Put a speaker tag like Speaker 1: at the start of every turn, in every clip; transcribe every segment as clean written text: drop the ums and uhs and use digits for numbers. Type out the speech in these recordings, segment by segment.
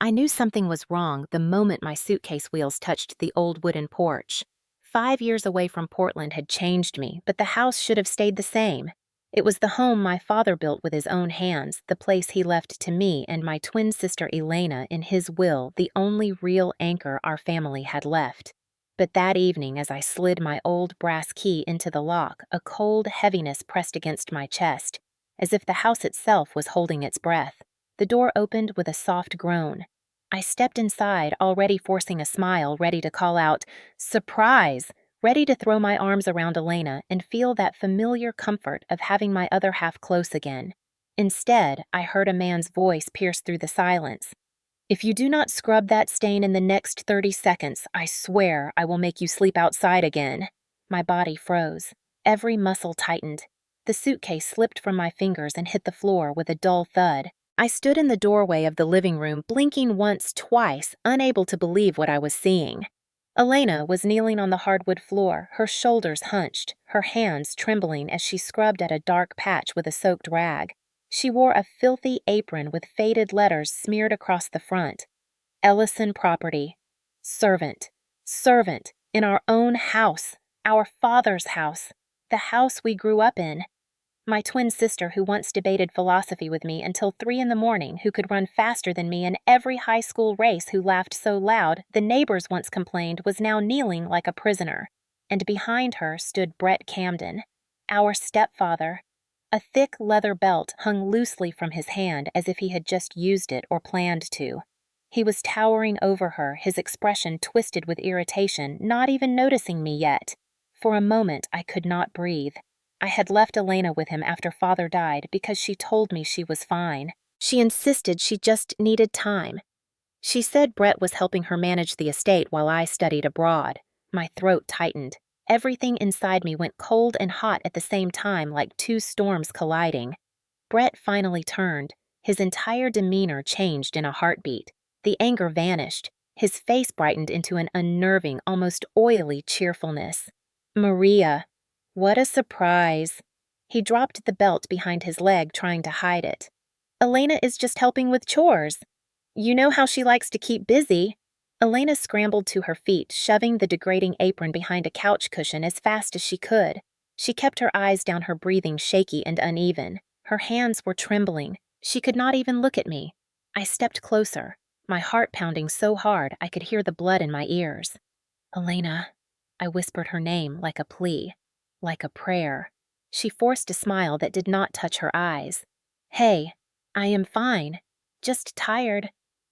Speaker 1: I knew something was wrong the moment my suitcase wheels touched the old wooden porch. 5 years away from Portland had changed me, but the house should have stayed the same. It was the home my father built with his own hands, the place he left to me and my twin sister Elena in his will, the only real anchor our family had left. But that evening, as I slid my old brass key into the lock, a cold heaviness pressed against my chest, as if the house itself was holding its breath. The door opened with a soft groan. I stepped inside, already forcing a smile, ready to call out, "Surprise!" ready to throw my arms around Elena and feel that familiar comfort of having my other half close again. Instead, I heard a man's voice pierce through the silence. "If you do not scrub that stain in the next 30 seconds, I swear I will make you sleep outside again." My body froze. Every muscle tightened. The suitcase slipped from my fingers and hit the floor with a dull thud. I stood in the doorway of the living room, blinking once, twice, unable to believe what I was seeing. Elena was kneeling on the hardwood floor, her shoulders hunched, her hands trembling as she scrubbed at a dark patch with a soaked rag. She wore a filthy apron with faded letters smeared across the front. Ellison Property. Servant. Servant. In our own house. Our father's house. The house we grew up in. My twin sister, who once debated philosophy with me until 3 in the morning, who could run faster than me in every high school race, who laughed so loud the neighbors once complained, was now kneeling like a prisoner. And behind her stood Brett Camden, our stepfather. A thick leather belt hung loosely from his hand as if he had just used it or planned to. He was towering over her, his expression twisted with irritation, not even noticing me yet. For a moment I could not breathe. I had left Elena with him after Father died because she told me she was fine. She insisted she just needed time. She said Brett was helping her manage the estate while I studied abroad. My throat tightened. Everything inside me went cold and hot at the same time, like two storms colliding. Brett finally turned. His entire demeanor changed in a heartbeat. The anger vanished. His face brightened into an unnerving, almost oily cheerfulness. "Maria. What a surprise." He dropped the belt behind his leg, trying to hide it. "Elena is just helping with chores. You know how she likes to keep busy." Elena scrambled to her feet, shoving the degrading apron behind a couch cushion as fast as she could. She kept her eyes down, her breathing shaky and uneven. Her hands were trembling. She could not even look at me. I stepped closer, my heart pounding so hard I could hear the blood in my ears. "Elena." I whispered her name like a plea. Like a prayer. She forced a smile that did not touch her eyes. "Hey, I am fine. Just tired."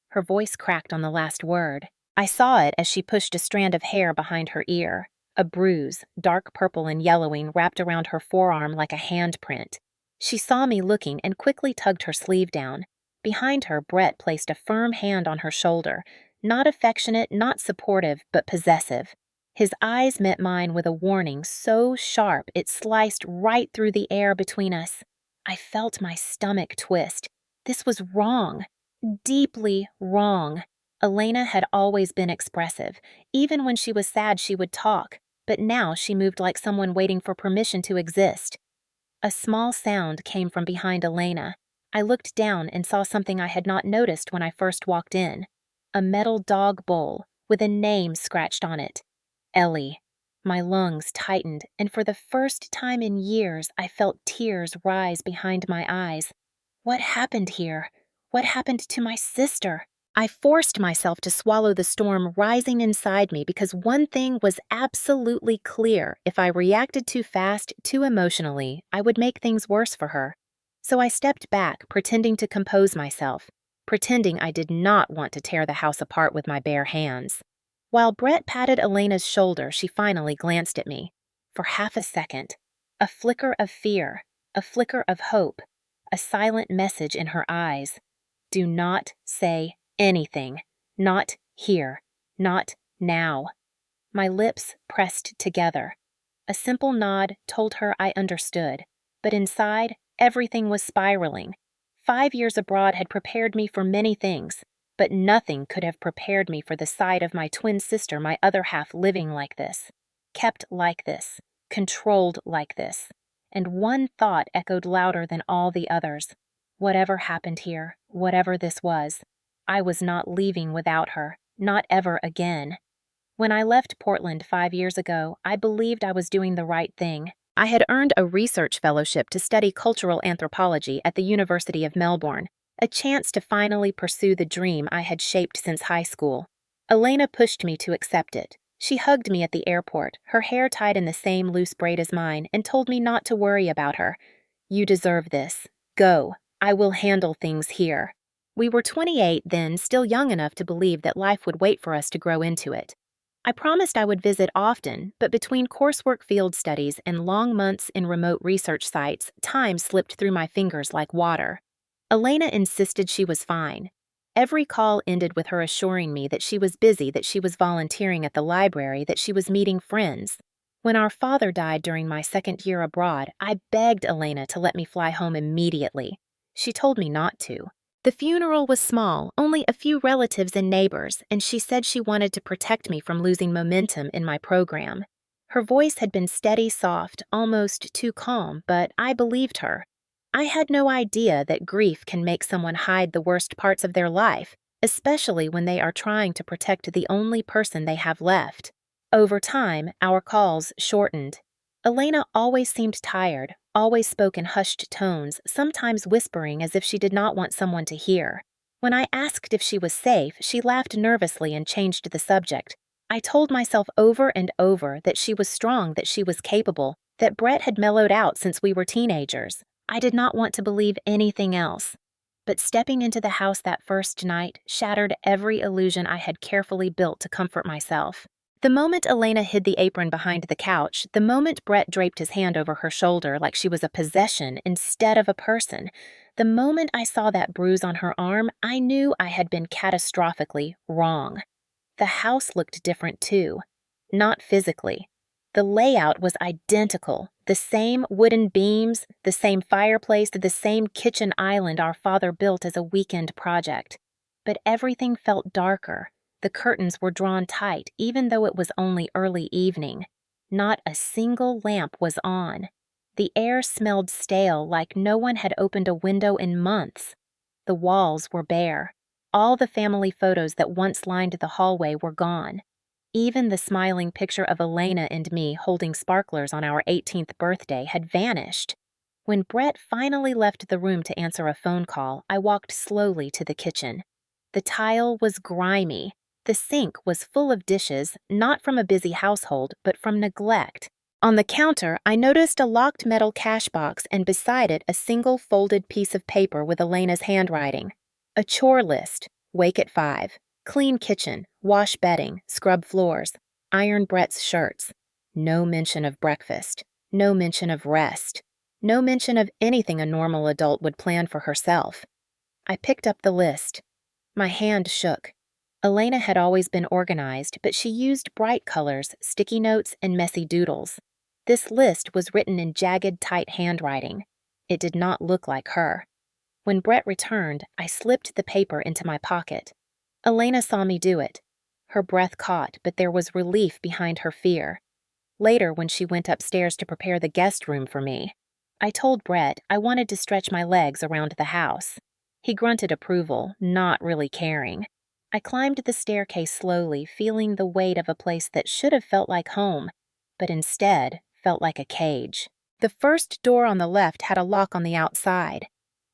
Speaker 1: Her voice cracked on the last word. I saw it as she pushed a strand of hair behind her ear. A bruise, dark purple and yellowing, wrapped around her forearm like a handprint. She saw me looking and quickly tugged her sleeve down. Behind her, Brett placed a firm hand on her shoulder. Not affectionate, not supportive, but possessive. His eyes met mine with a warning so sharp it sliced right through the air between us. I felt my stomach twist. This was wrong. Deeply wrong. Elena had always been expressive. Even when she was sad, she would talk. But now she moved like someone waiting for permission to exist. A small sound came from behind Elena. I looked down and saw something I had not noticed when I first walked in. A metal dog bowl with a name scratched on it. Ellie. My lungs tightened, and for the first time in years, I felt tears rise behind my eyes. What happened here? What happened to my sister? I forced myself to swallow the storm rising inside me because one thing was absolutely clear: if I reacted too fast, too emotionally, I would make things worse for her. So I stepped back, pretending to compose myself, pretending I did not want to tear the house apart with my bare hands. While Brett patted Elena's shoulder, she finally glanced at me. For half a second, a flicker of fear, a flicker of hope, a silent message in her eyes. Do not say anything. Not here. Not now. My lips pressed together. A simple nod told her I understood, but inside, everything was spiraling. 5 years abroad had prepared me for many things, but nothing could have prepared me for the sight of my twin sister, my other half, living like this, kept like this, controlled like this. And one thought echoed louder than all the others. Whatever happened here, whatever this was, I was not leaving without her, not ever again. When I left Portland 5 years ago, I believed I was doing the right thing. I had earned a research fellowship to study cultural anthropology at the University of Melbourne, a chance to finally pursue the dream I had shaped since high school. Elena pushed me to accept it. She hugged me at the airport, her hair tied in the same loose braid as mine, and told me not to worry about her. "You deserve this. Go. I will handle things here." We were 28 then, still young enough to believe that life would wait for us to grow into it. I promised I would visit often, but between coursework field studies and long months in remote research sites, time slipped through my fingers like water. Elena insisted she was fine. Every call ended with her assuring me that she was busy, that she was volunteering at the library, that she was meeting friends. When our father died during my second year abroad, I begged Elena to let me fly home immediately. She told me not to. The funeral was small, only a few relatives and neighbors, and she said she wanted to protect me from losing momentum in my program. Her voice had been steady, soft, almost too calm, but I believed her. I had no idea that grief can make someone hide the worst parts of their life, especially when they are trying to protect the only person they have left. Over time, our calls shortened. Elena always seemed tired, always spoke in hushed tones, sometimes whispering as if she did not want someone to hear. When I asked if she was safe, she laughed nervously and changed the subject. I told myself over and over that she was strong, that she was capable, that Brett had mellowed out since we were teenagers. I did not want to believe anything else. But stepping into the house that first night shattered every illusion I had carefully built to comfort myself. The moment Elena hid the apron behind the couch, the moment Brett draped his hand over her shoulder like she was a possession instead of a person, the moment I saw that bruise on her arm, I knew I had been catastrophically wrong. The house looked different too. Not physically. The layout was identical. The same wooden beams, the same fireplace, the same kitchen island our father built as a weekend project. But everything felt darker. The curtains were drawn tight, even though it was only early evening. Not a single lamp was on. The air smelled stale, like no one had opened a window in months. The walls were bare. All the family photos that once lined the hallway were gone. Even the smiling picture of Elena and me holding sparklers on our 18th birthday had vanished. When Brett finally left the room to answer a phone call, I walked slowly to the kitchen. The tile was grimy. The sink was full of dishes, not from a busy household, but from neglect. On the counter, I noticed a locked metal cash box and beside it a single folded piece of paper with Elena's handwriting. A chore list: wake at 5, clean kitchen, wash bedding, scrub floors, iron Brett's shirts. No mention of breakfast. No mention of rest. No mention of anything a normal adult would plan for herself. I picked up the list. My hand shook. Elena had always been organized, but she used bright colors, sticky notes, and messy doodles. This list was written in jagged, tight handwriting. It did not look like her. When Brett returned, I slipped the paper into my pocket. Elena saw me do it. Her breath caught, but there was relief behind her fear. Later, when she went upstairs to prepare the guest room for me, I told Brett I wanted to stretch my legs around the house. He grunted approval, not really caring. I climbed the staircase slowly, feeling the weight of a place that should have felt like home, but instead felt like a cage. The first door on the left had a lock on the outside.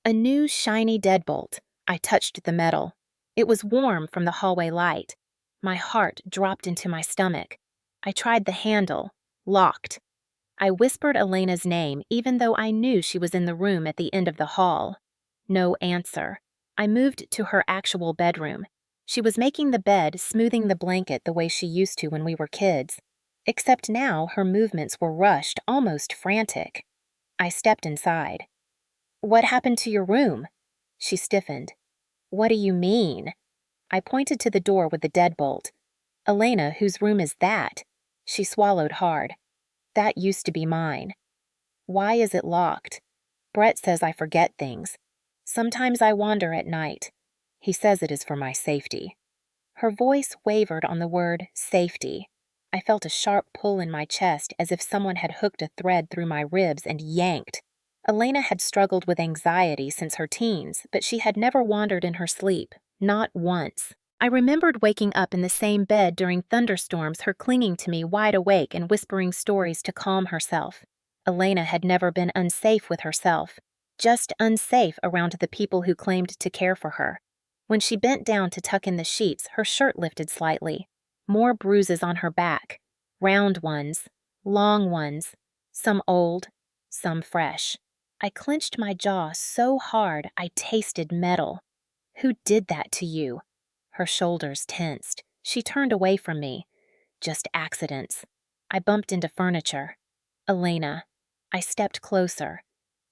Speaker 1: A new, shiny deadbolt. I touched the metal. It was warm from the hallway light. My heart dropped into my stomach. I tried the handle. Locked. I whispered Elena's name, even though I knew she was in the room at the end of the hall. No answer. I moved to her actual bedroom. She was making the bed, smoothing the blanket the way she used to when we were kids. Except now her movements were rushed, almost frantic. I stepped inside. "What happened to your room?" She stiffened. "What do you mean?" I pointed to the door with the deadbolt. "Elena, whose room is that?" She swallowed hard. "That used to be mine." "Why is it locked?" "Brett says I forget things. Sometimes I wander at night. He says it is for my safety." Her voice wavered on the word safety. I felt a sharp pull in my chest as if someone had hooked a thread through my ribs and yanked. Elena had struggled with anxiety since her teens, but she had never wandered in her sleep, Not once. I remembered waking up in the same bed during thunderstorms, her clinging to me wide awake and whispering stories to calm herself. Elena had never been unsafe with herself, just unsafe around the people who claimed to care for her. When she bent down to tuck in the sheets, her shirt lifted slightly. More bruises on her back. Round ones, long ones, some old, some fresh. I clenched my jaw so hard I tasted metal. Who did that to you? Her shoulders tensed. She turned away from me. Just accidents. I bumped into furniture. Elena. I stepped closer.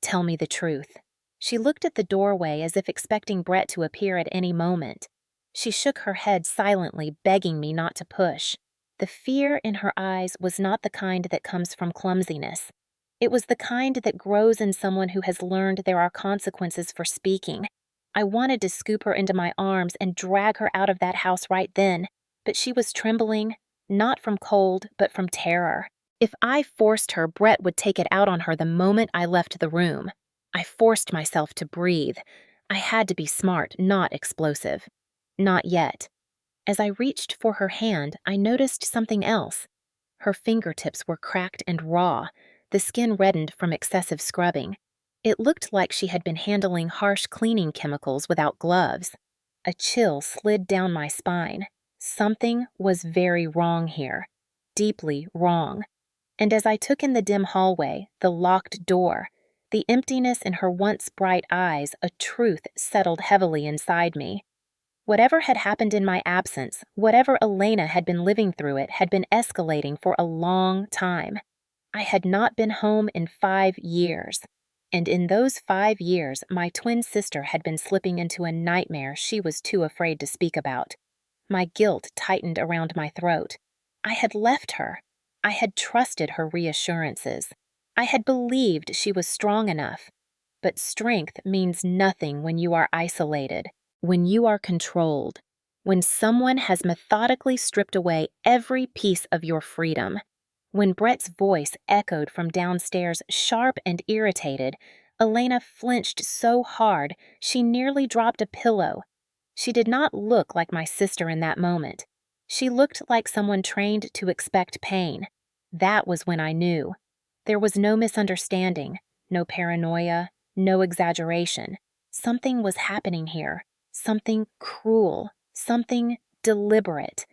Speaker 1: Tell me the truth. She looked at the doorway as if expecting Brett to appear at any moment. She shook her head silently, begging me not to push. The fear in her eyes was not the kind that comes from clumsiness. It was the kind that grows in someone who has learned there are consequences for speaking. I wanted to scoop her into my arms and drag her out of that house right then, but she was trembling, not from cold, but from terror. If I forced her, Brett would take it out on her the moment I left the room. I forced myself to breathe. I had to be smart, not explosive. Not yet. As I reached for her hand, I noticed something else. Her fingertips were cracked and raw, the skin reddened from excessive scrubbing. It looked like she had been handling harsh cleaning chemicals without gloves. A chill slid down my spine. Something was very wrong here. Deeply wrong. And as I took in the dim hallway, the locked door, the emptiness in her once bright eyes, a truth settled heavily inside me. Whatever had happened in my absence, whatever Elena had been living through it, had been escalating for a long time. I had not been home in 5 years. And in those 5 years, my twin sister had been slipping into a nightmare she was too afraid to speak about. My guilt tightened around my throat. I had left her. I had trusted her reassurances. I had believed she was strong enough. But strength means nothing when you are isolated, when you are controlled, when someone has methodically stripped away every piece of your freedom. When Brett's voice echoed from downstairs, sharp and irritated, Elena flinched so hard she nearly dropped a pillow. She did not look like my sister in that moment. She looked like someone trained to expect pain. That was when I knew. There was no misunderstanding, no paranoia, no exaggeration. Something was happening here. Something cruel. Something deliberate.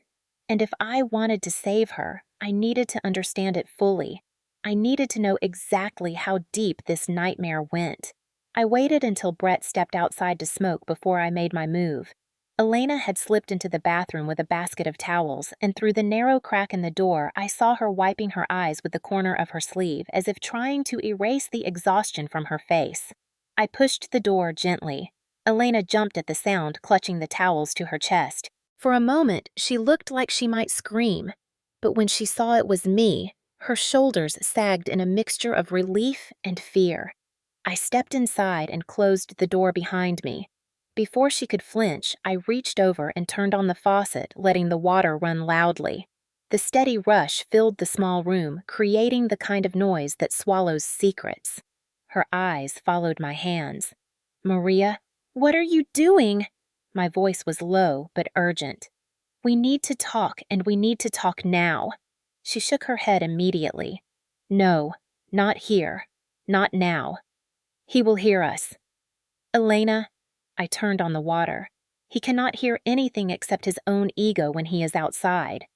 Speaker 1: And if I wanted to save her, I needed to understand it fully. I needed to know exactly how deep this nightmare went. I waited until Brett stepped outside to smoke before I made my move. Elena had slipped into the bathroom with a basket of towels, and through the narrow crack in the door, I saw her wiping her eyes with the corner of her sleeve, as if trying to erase the exhaustion from her face. I pushed the door gently. Elena jumped at the sound, clutching the towels to her chest. For a moment, she looked like she might scream, but when she saw it was me, her shoulders sagged in a mixture of relief and fear. I stepped inside and closed the door behind me. Before she could flinch, I reached over and turned on the faucet, letting the water run loudly. The steady rush filled the small room, creating the kind of noise that swallows secrets. Her eyes followed my hands. "Maria, what are you doing?" My voice was low but urgent. "We need to talk, and we need to talk now." She shook her head immediately. "No, not here. Not now. He will hear us." "Elena," I turned on the water. "He cannot hear anything except his own ego when he is outside.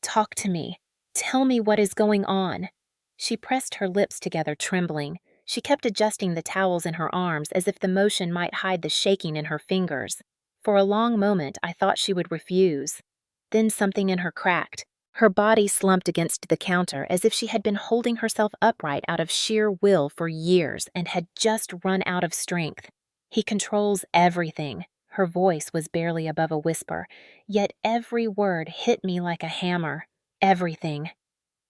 Speaker 1: Talk to me. Tell me what is going on." She pressed her lips together, trembling. She kept adjusting the towels in her arms as if the motion might hide the shaking in her fingers. For a long moment, I thought she would refuse. Then something in her cracked. Her body slumped against the counter as if she had been holding herself upright out of sheer will for years and had just run out of strength. "He controls everything." Her voice was barely above a whisper, yet every word hit me like a hammer. "Everything."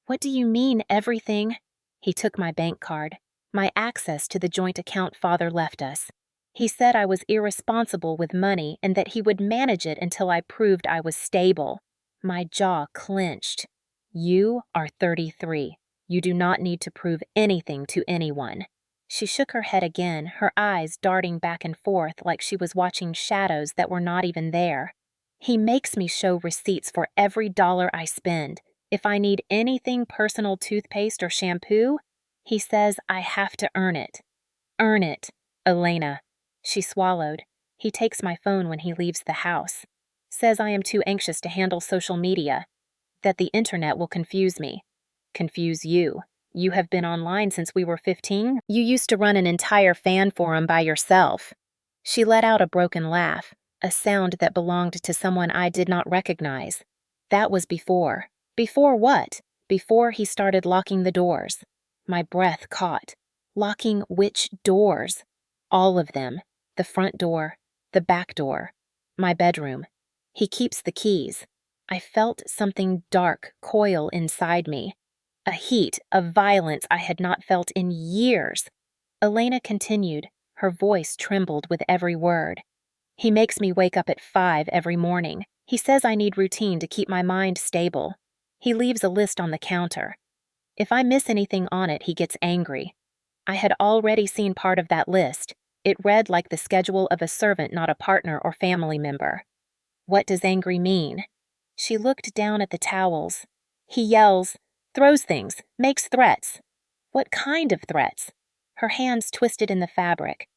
Speaker 1: "What do you mean, everything?" He took my bank card, my access to the joint account Father left us. He said I was irresponsible with money and that he would manage it until I proved I was stable. My jaw clenched. "You are 33. You do not need to prove anything to anyone." She shook her head again, her eyes darting back and forth like she was watching shadows that were not even there. He makes me show receipts for every dollar I spend. If I need anything personal toothpaste or shampoo, he says I have to earn it. Earn it, Elena. She swallowed. He takes my phone when he leaves the house. Says I am too anxious to handle social media. That the internet will confuse me. Confuse you. You have been online since we were 15? You used to run an entire fan forum by yourself. She let out a broken laugh, a sound that belonged to someone I did not recognize. That was before. Before what? Before he started locking the doors. My breath caught. Locking which doors? All of them. The front door, the back door, my bedroom. He keeps the keys. I felt something dark coil inside me. A heat, a violence I had not felt in years. Elena continued. Her voice trembled with every word. He makes me wake up at 5 every morning. He says I need routine to keep my mind stable. He leaves a list on the counter. If I miss anything on it, he gets angry. I had already seen part of that list. It read like the schedule of a servant, not a partner or family member. What does angry mean? She looked down at the towels. He yells, throws things, makes threats. What kind of threats? Her hands twisted in the fabric.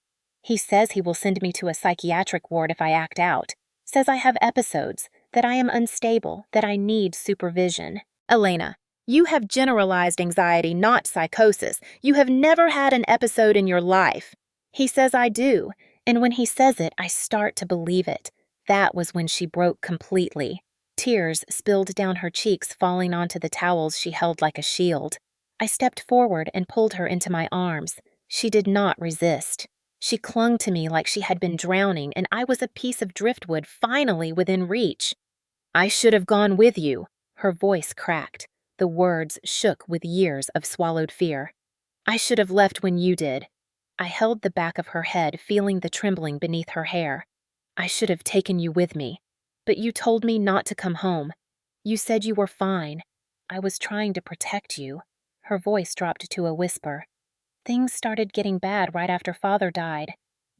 Speaker 1: He says he will send me to a psychiatric ward if I act out. Says I have episodes, that I am unstable, that I need supervision. Elena, you have generalized anxiety, not psychosis. You have never had an episode in your life. He says I do, and when he says it, I start to believe it. That was when she broke completely. Tears spilled down her cheeks, falling onto the towels she held like a shield. I stepped forward and pulled her into my arms. She did not resist. She clung to me like she had been drowning, and I was a piece of driftwood finally within reach. I should have gone with you. Her voice cracked. The words shook with years of swallowed fear. I should have left when you did. I held the back of her head, feeling the trembling beneath her hair. I should have taken you with me. But you told me not to come home. You said you were fine. I was trying to protect you. Her voice dropped to a whisper. Things started getting bad right after Father died.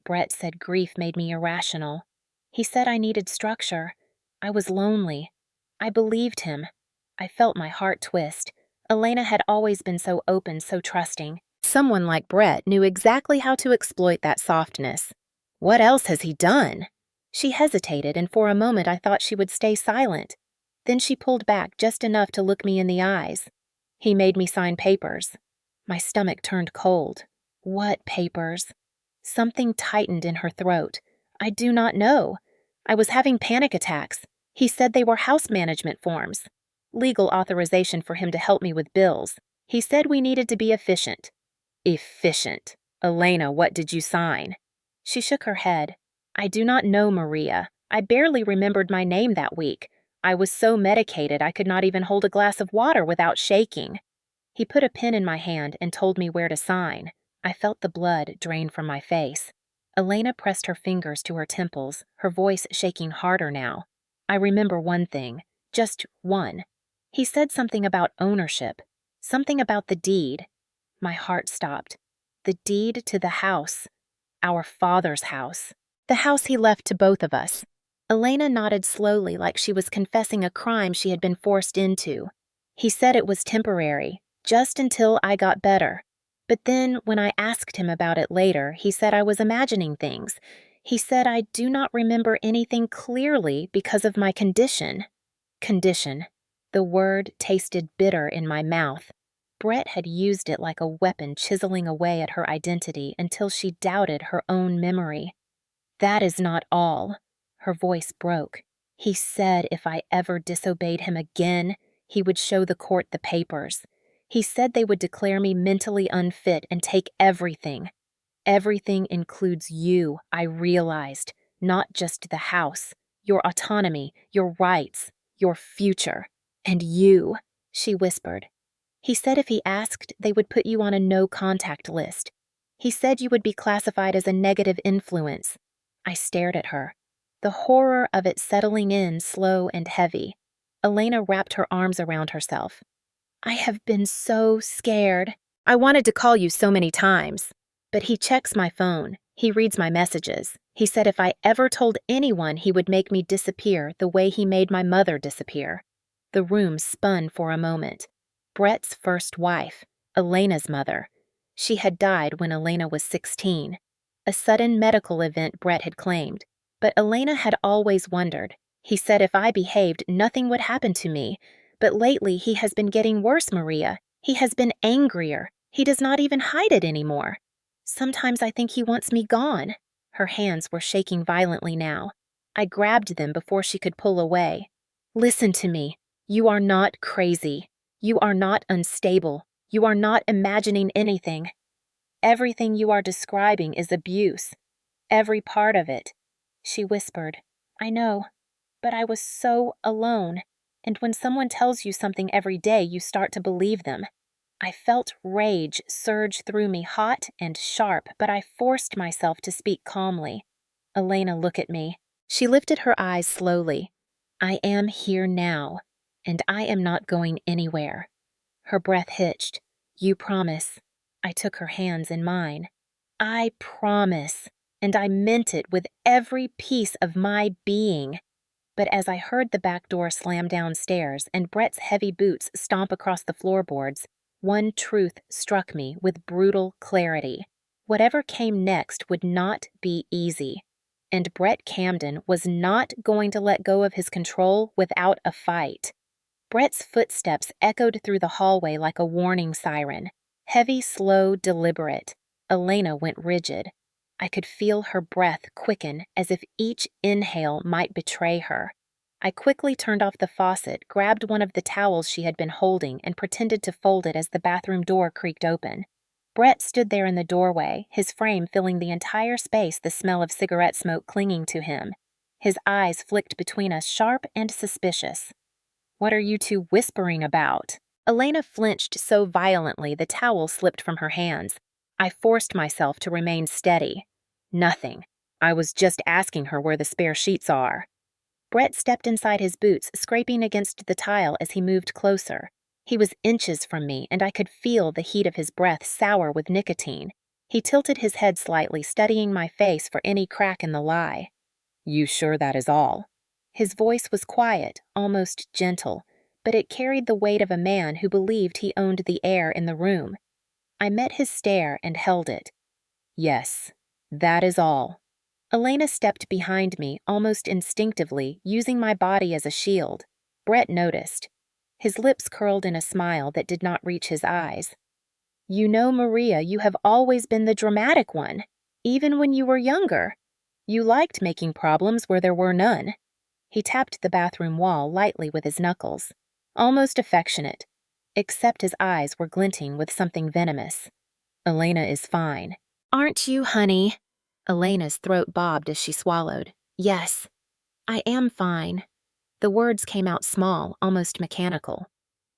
Speaker 1: Brett said grief made me irrational. He said I needed structure. I was lonely. I believed him. I felt my heart twist. Elena had always been so open, so trusting. Someone like Brett knew exactly how to exploit that softness. What else has he done? She hesitated, and for a moment I thought she would stay silent. Then she pulled back just enough to look me in the eyes. He made me sign papers. My stomach turned cold. What papers? Something tightened in her throat. I do not know. I was having panic attacks. He said they were house management forms. Legal authorization for him to help me with bills. He said we needed to be efficient. Efficient. Elena, what did you sign? She shook her head. I do not know, Maria. I barely remembered my name that week. I was so medicated I could not even hold a glass of water without shaking. He put a pen in my hand and told me where to sign. I felt the blood drain from my face. Elena pressed her fingers to her temples, her voice shaking harder now. I remember one thing, just one. He said something about ownership, something about the deed. My heart stopped. The deed to the house. Our father's house. The house he left to both of us. Elena nodded slowly like she was confessing a crime she had been forced into. He said it was temporary, just until I got better. But then, when I asked him about it later, he said I was imagining things. He said I do not remember anything clearly because of my condition. Condition. The word tasted bitter in my mouth. Brett had used it like a weapon, chiseling away at her identity until she doubted her own memory. That is not all. Her voice broke. He said if I ever disobeyed him again, he would show the court the papers. He said they would declare me mentally unfit and take everything. Everything includes you, I realized, not just the house, your autonomy, your rights, your future. And you, she whispered. He said if he asked, they would put you on a no-contact list. He said you would be classified as a negative influence. I stared at her, the horror of it settling in slow and heavy. Elena wrapped her arms around herself. I have been so scared. I wanted to call you so many times. But he checks my phone. He reads my messages. He said if I ever told anyone, he would make me disappear the way he made my mother disappear. The room spun for a moment. Brett's first wife, Elena's mother. She had died when Elena was 16. A sudden medical event Brett had claimed. But Elena had always wondered. He said if I behaved, nothing would happen to me. But lately he has been getting worse, Maria. He has been angrier. He does not even hide it anymore. Sometimes I think he wants me gone. Her hands were shaking violently now. I grabbed them before she could pull away. Listen to me. You are not crazy. You are not unstable. You are not imagining anything. Everything you are describing is abuse. Every part of it. She whispered, I know, but I was so alone. And when someone tells you something every day, you start to believe them. I felt rage surge through me, hot and sharp, but I forced myself to speak calmly. Elena, look at me. She lifted her eyes slowly. I am here now, and I am not going anywhere. Her breath hitched. You promise. I took her hands in mine. I promise, and I meant it with every piece of my being. But as I heard the back door slam downstairs and Brett's heavy boots stomp across the floorboards, one truth struck me with brutal clarity. Whatever came next would not be easy. And Brett Camden was not going to let go of his control without a fight. Brett's footsteps echoed through the hallway like a warning siren. Heavy, slow, deliberate. Elena went rigid. I could feel her breath quicken as if each inhale might betray her. I quickly turned off the faucet, grabbed one of the towels she had been holding, and pretended to fold it as the bathroom door creaked open. Brett stood there in the doorway, his frame filling the entire space, the smell of cigarette smoke clinging to him. His eyes flicked between us, sharp and suspicious. What are you two whispering about? Elena flinched so violently the towel slipped from her hands. I forced myself to remain steady. Nothing. I was just asking her where the spare sheets are. Brett stepped inside his boots, scraping against the tile as he moved closer. He was inches from me, and I could feel the heat of his breath sour with nicotine. He tilted his head slightly, studying my face for any crack in the lie. You sure that is all? His voice was quiet, almost gentle, but it carried the weight of a man who believed he owned the air in the room. I met his stare and held it. Yes, that is all. Elena stepped behind me, almost instinctively, using my body as a shield. Brett noticed. His lips curled in a smile that did not reach his eyes. You know, Maria, you have always been the dramatic one, even when you were younger. You liked making problems where there were none. He tapped the bathroom wall lightly with his knuckles, almost affectionate, except his eyes were glinting with something venomous. Elena is fine. Aren't you, honey? Elena's throat bobbed as she swallowed. Yes, I am fine. The words came out small, almost mechanical.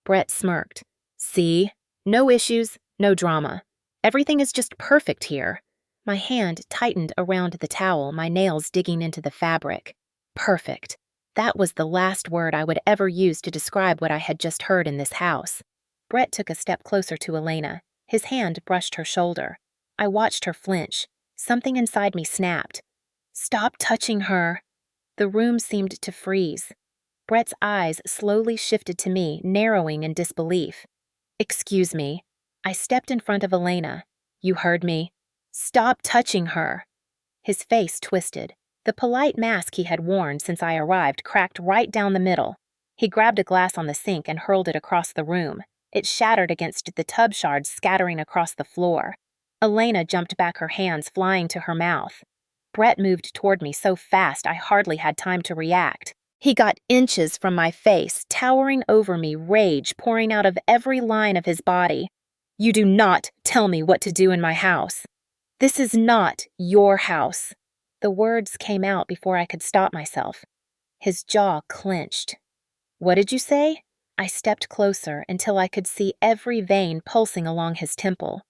Speaker 1: Brett smirked. See? No issues, no drama. Everything is just perfect here. My hand tightened around the towel, my nails digging into the fabric. Perfect. That was the last word I would ever use to describe what I had just heard in this house. Brett took a step closer to Elena. His hand brushed her shoulder. I watched her flinch. Something inside me snapped. Stop touching her. The room seemed to freeze. Brett's eyes slowly shifted to me, narrowing in disbelief. Excuse me. I stepped in front of Elena. You heard me. Stop touching her. His face twisted. The polite mask he had worn since I arrived cracked right down the middle. He grabbed a glass on the sink and hurled it across the room. It shattered against the tub shards scattering across the floor. Elena jumped back, her hands flying to her mouth. Brett moved toward me so fast I hardly had time to react. He got inches from my face, towering over me, rage pouring out of every line of his body. You do not tell me what to do in my house. This is not your house. The words came out before I could stop myself. His jaw clenched. What did you say? I stepped closer until I could see every vein pulsing along his temple.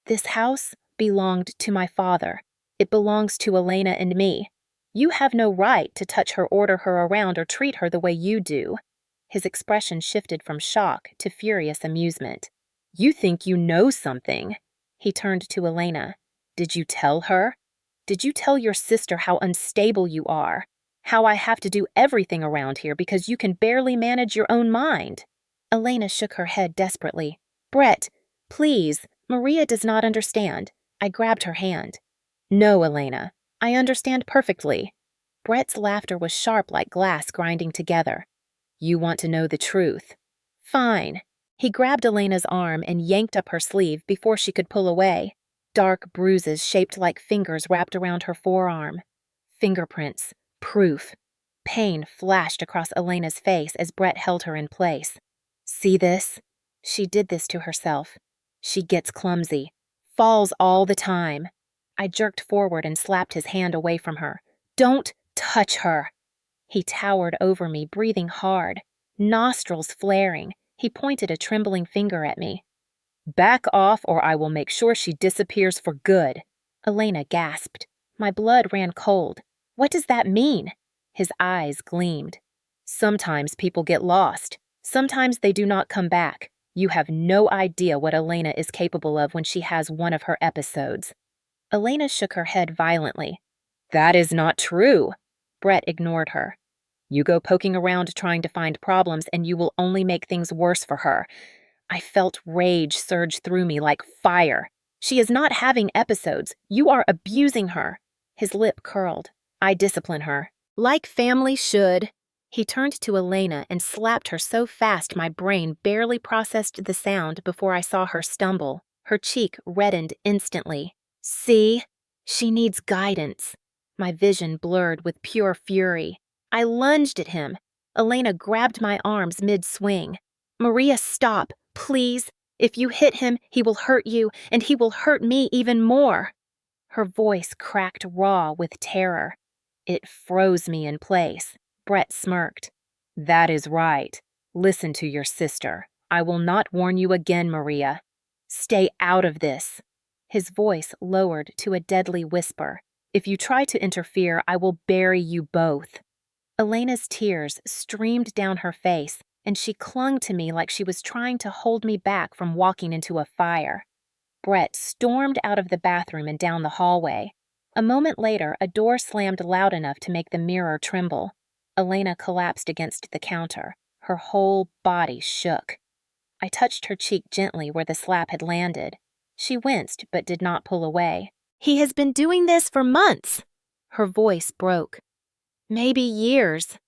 Speaker 1: This house belonged to my father. It belongs to Elena and me. You have no right to touch her, order her around, or treat her the way you do. His expression shifted from shock to furious amusement. You think you know something. He turned to Elena. Did you tell her? Did you tell your sister how unstable you are? How I have to do everything around here because you can barely manage your own mind?" Elena shook her head desperately. "Brett, please, Maria does not understand." I grabbed her hand. "No, Elena, I understand perfectly." Brett's laughter was sharp like glass grinding together. "You want to know the truth. Fine." He grabbed Elena's arm and yanked up her sleeve before she could pull away. Dark bruises shaped like fingers wrapped around her forearm. Fingerprints. Proof. Pain flashed across Elena's face as Brett held her in place. "See this? She did this to herself. She gets clumsy. Falls all the time." I jerked forward and slapped his hand away from her. "Don't touch her." He towered over me, breathing hard, nostrils flaring. He pointed a trembling finger at me. "Back off or I will make sure she disappears for good." Elena gasped. My blood ran cold. "What does that mean?" His eyes gleamed. "Sometimes people get lost. Sometimes they do not come back. You have no idea what Elena is capable of when she has one of her episodes." Elena shook her head violently. "That is not true." Brett ignored her. "You go poking around trying to find problems and you will only make things worse for her." I felt rage surge through me like fire. "She is not having episodes. You are abusing her." His lip curled. "I discipline her. Like family should." He turned to Elena and slapped her so fast my brain barely processed the sound before I saw her stumble. Her cheek reddened instantly. "See? She needs guidance." My vision blurred with pure fury. I lunged at him. Elena grabbed my arms mid-swing. "Maria, stop, please. If you hit him, he will hurt you, and he will hurt me even more." Her voice cracked raw with terror. It froze me in place. Brett smirked. "That is right. Listen to your sister. I will not warn you again, Maria. Stay out of this." His voice lowered to a deadly whisper. "If you try to interfere, I will bury you both." Elena's tears streamed down her face, and she clung to me like she was trying to hold me back from walking into a fire. Brett stormed out of the bathroom and down the hallway. A moment later, a door slammed loud enough to make the mirror tremble. Elena collapsed against the counter. Her whole body shook. I touched her cheek gently where the slap had landed. She winced but did not pull away. "He has been doing this for months." Her voice broke. "Maybe years.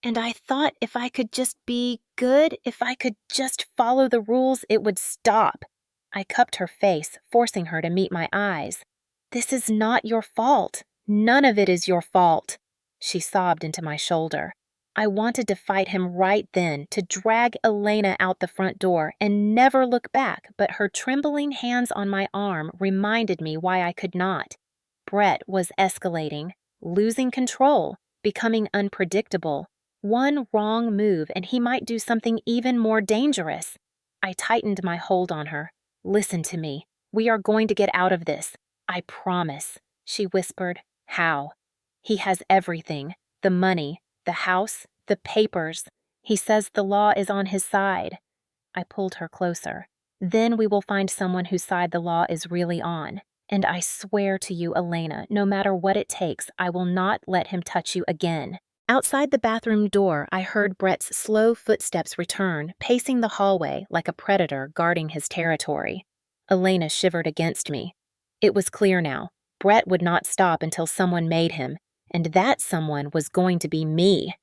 Speaker 1: And I thought if I could just be good, if I could just follow the rules, it would stop." I cupped her face, forcing her to meet my eyes. "This is not your fault. None of it is your fault." She sobbed into my shoulder. I wanted to fight him right then, to drag Elena out the front door and never look back, but her trembling hands on my arm reminded me why I could not. Brett was escalating, losing control, becoming unpredictable. One wrong move and he might do something even more dangerous. I tightened my hold on her. "Listen to me. We are going to get out of this. I promise," she whispered. "How?" "He has everything. The money, the house, the papers. He says the law is on his side." I pulled her closer. "Then we will find someone whose side the law is really on. And I swear to you, Elena, no matter what it takes, I will not let him touch you again." Outside the bathroom door, I heard Brett's slow footsteps return, pacing the hallway like a predator guarding his territory. Elena shivered against me. It was clear now. Brett would not stop until someone made him, and that someone was going to be me.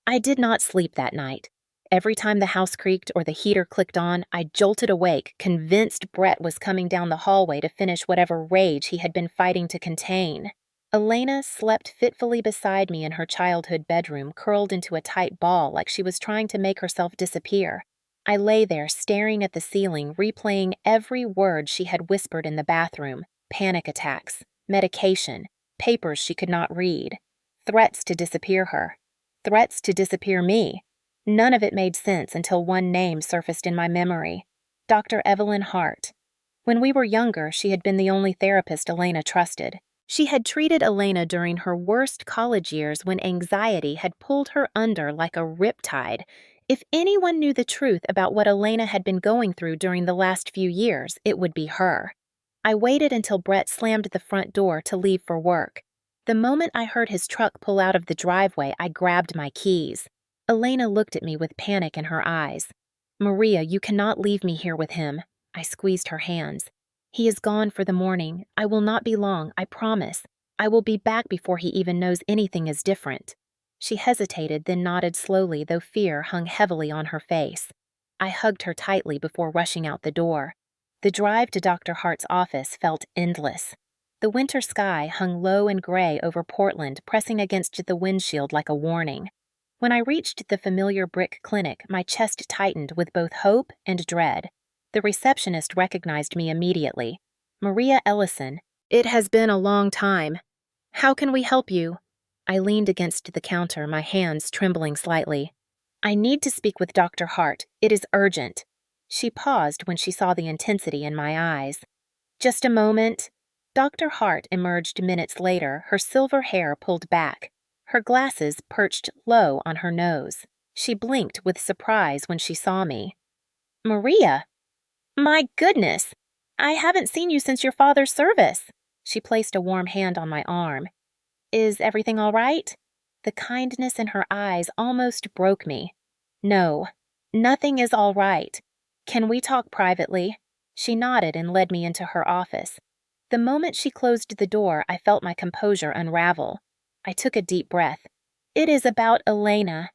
Speaker 1: I did not sleep that night. Every time the house creaked or the heater clicked on, I jolted awake, convinced Brett was coming down the hallway to finish whatever rage he had been fighting to contain. Elena slept fitfully beside me in her childhood bedroom, curled into a tight ball like she was trying to make herself disappear. I lay there staring at the ceiling, replaying every word she had whispered in the bathroom. Panic attacks, medication, papers she could not read, threats to disappear her, threats to disappear me. None of it made sense until one name surfaced in my memory. Dr. Evelyn Hart. When we were younger, she had been the only therapist Elena trusted. She had treated Elena during her worst college years when anxiety had pulled her under like a riptide. If anyone knew the truth about what Elena had been going through during the last few years, it would be her. I waited until Brett slammed the front door to leave for work. The moment I heard his truck pull out of the driveway, I grabbed my keys. Elena looked at me with panic in her eyes. "Maria, you cannot leave me here with him." I squeezed her hands. "He is gone for the morning. I will not be long, I promise. I will be back before he even knows anything is different." She hesitated, then nodded slowly, though fear hung heavily on her face. I hugged her tightly before rushing out the door. The drive to Dr. Hart's office felt endless. The winter sky hung low and gray over Portland, pressing against the windshield like a warning. When I reached the familiar brick clinic, my chest tightened with both hope and dread. The receptionist recognized me immediately. "Maria Ellison, it has been a long time. How can we help you?" I leaned against the counter, my hands trembling slightly. "I need to speak with Dr. Hart. It is urgent." She paused when she saw the intensity in my eyes. "Just a moment." Dr. Hart emerged minutes later, her silver hair pulled back, her glasses perched low on her nose. She blinked with surprise when she saw me. "Maria! My goodness! I haven't seen you since your father's service." She placed a warm hand on my arm. "Is everything all right?" The kindness in her eyes almost broke me. "No, nothing is all right. Can we talk privately?" She nodded and led me into her office. The moment she closed the door, I felt my composure unravel. I took a deep breath. "It is about Elena."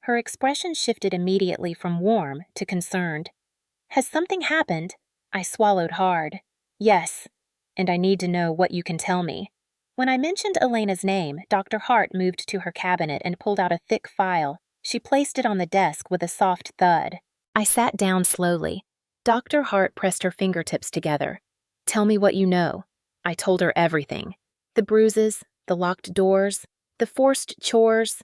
Speaker 1: Her expression shifted immediately from warm to concerned. "Has something happened?" I swallowed hard. "Yes, and I need to know what you can tell me." When I mentioned Elena's name, Dr. Hart moved to her cabinet and pulled out a thick file. She placed it on the desk with a soft thud. I sat down slowly. Dr. Hart pressed her fingertips together. "Tell me what you know." I told her everything. The bruises, the locked doors, the forced chores,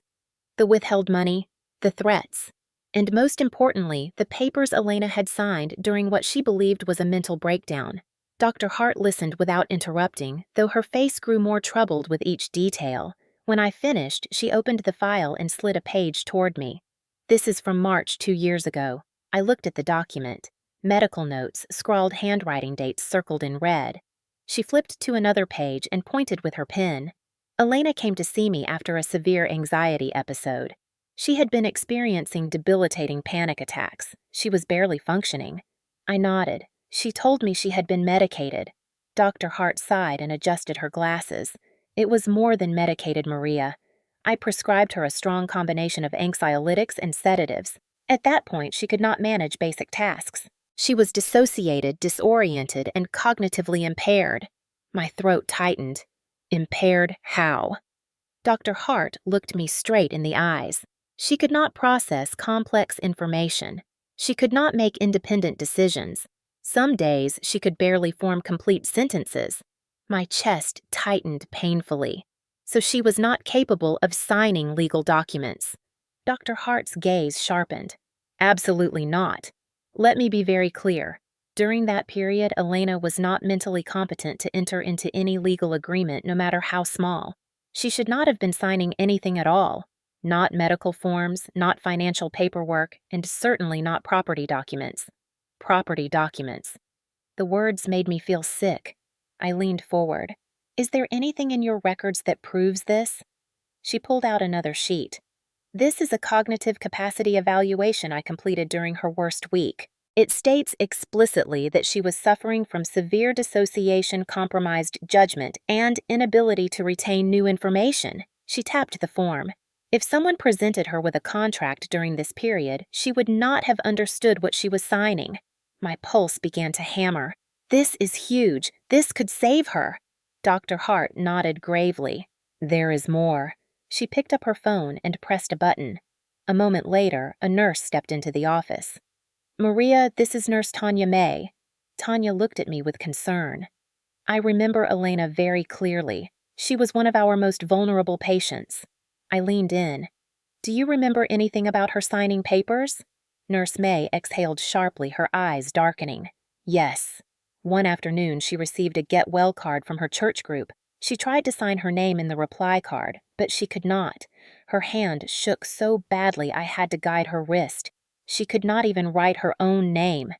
Speaker 1: the withheld money, the threats, and most importantly, the papers Elena had signed during what she believed was a mental breakdown. Dr. Hart listened without interrupting, though her face grew more troubled with each detail. When I finished, she opened the file and slid a page toward me. "This is from March 2 years ago." I looked at the document. Medical notes, scrawled handwriting dates circled in red. She flipped to another page and pointed with her pen. "Elena came to see me after a severe anxiety episode. She had been experiencing debilitating panic attacks. She was barely functioning." I nodded. "She told me she had been medicated." Dr. Hart sighed and adjusted her glasses. "It was more than medicated, Maria. I prescribed her a strong combination of anxiolytics and sedatives. At that point, she could not manage basic tasks. She was dissociated, disoriented, and cognitively impaired." My throat tightened. Impaired how? Dr. Hart looked me straight in the eyes. She could not process complex information. She could not make independent decisions. Some days she could barely form complete sentences. My chest tightened painfully. So she was not capable of signing legal documents. Dr. Hart's gaze sharpened. "Absolutely not. Let me be very clear. During that period, Elena was not mentally competent to enter into any legal agreement, no matter how small. She should not have been signing anything at all. Not medical forms, not financial paperwork, and certainly not property documents." Property documents. The words made me feel sick. I leaned forward. "Is there anything in your records that proves this?" She pulled out another sheet. "This is a cognitive capacity evaluation I completed during her worst week. It states explicitly that she was suffering from severe dissociation, compromised judgment, and inability to retain new information." She tapped the form. "If someone presented her with a contract during this period, she would not have understood what she was signing." My pulse began to hammer. "This is huge. This could save her." Dr. Hart nodded gravely. "There is more." She picked up her phone and pressed a button. A moment later, a nurse stepped into the office. "Maria, this is Nurse Tanya May." Tanya looked at me with concern. "I remember Elena very clearly. She was one of our most vulnerable patients." I leaned in. "Do you remember anything about her signing papers?" Nurse May exhaled sharply, her eyes darkening. "Yes. One afternoon, she received a get well card from her church group. She tried to sign her name in the reply card, but she could not. Her hand shook so badly I had to guide her wrist. She could not even write her own name."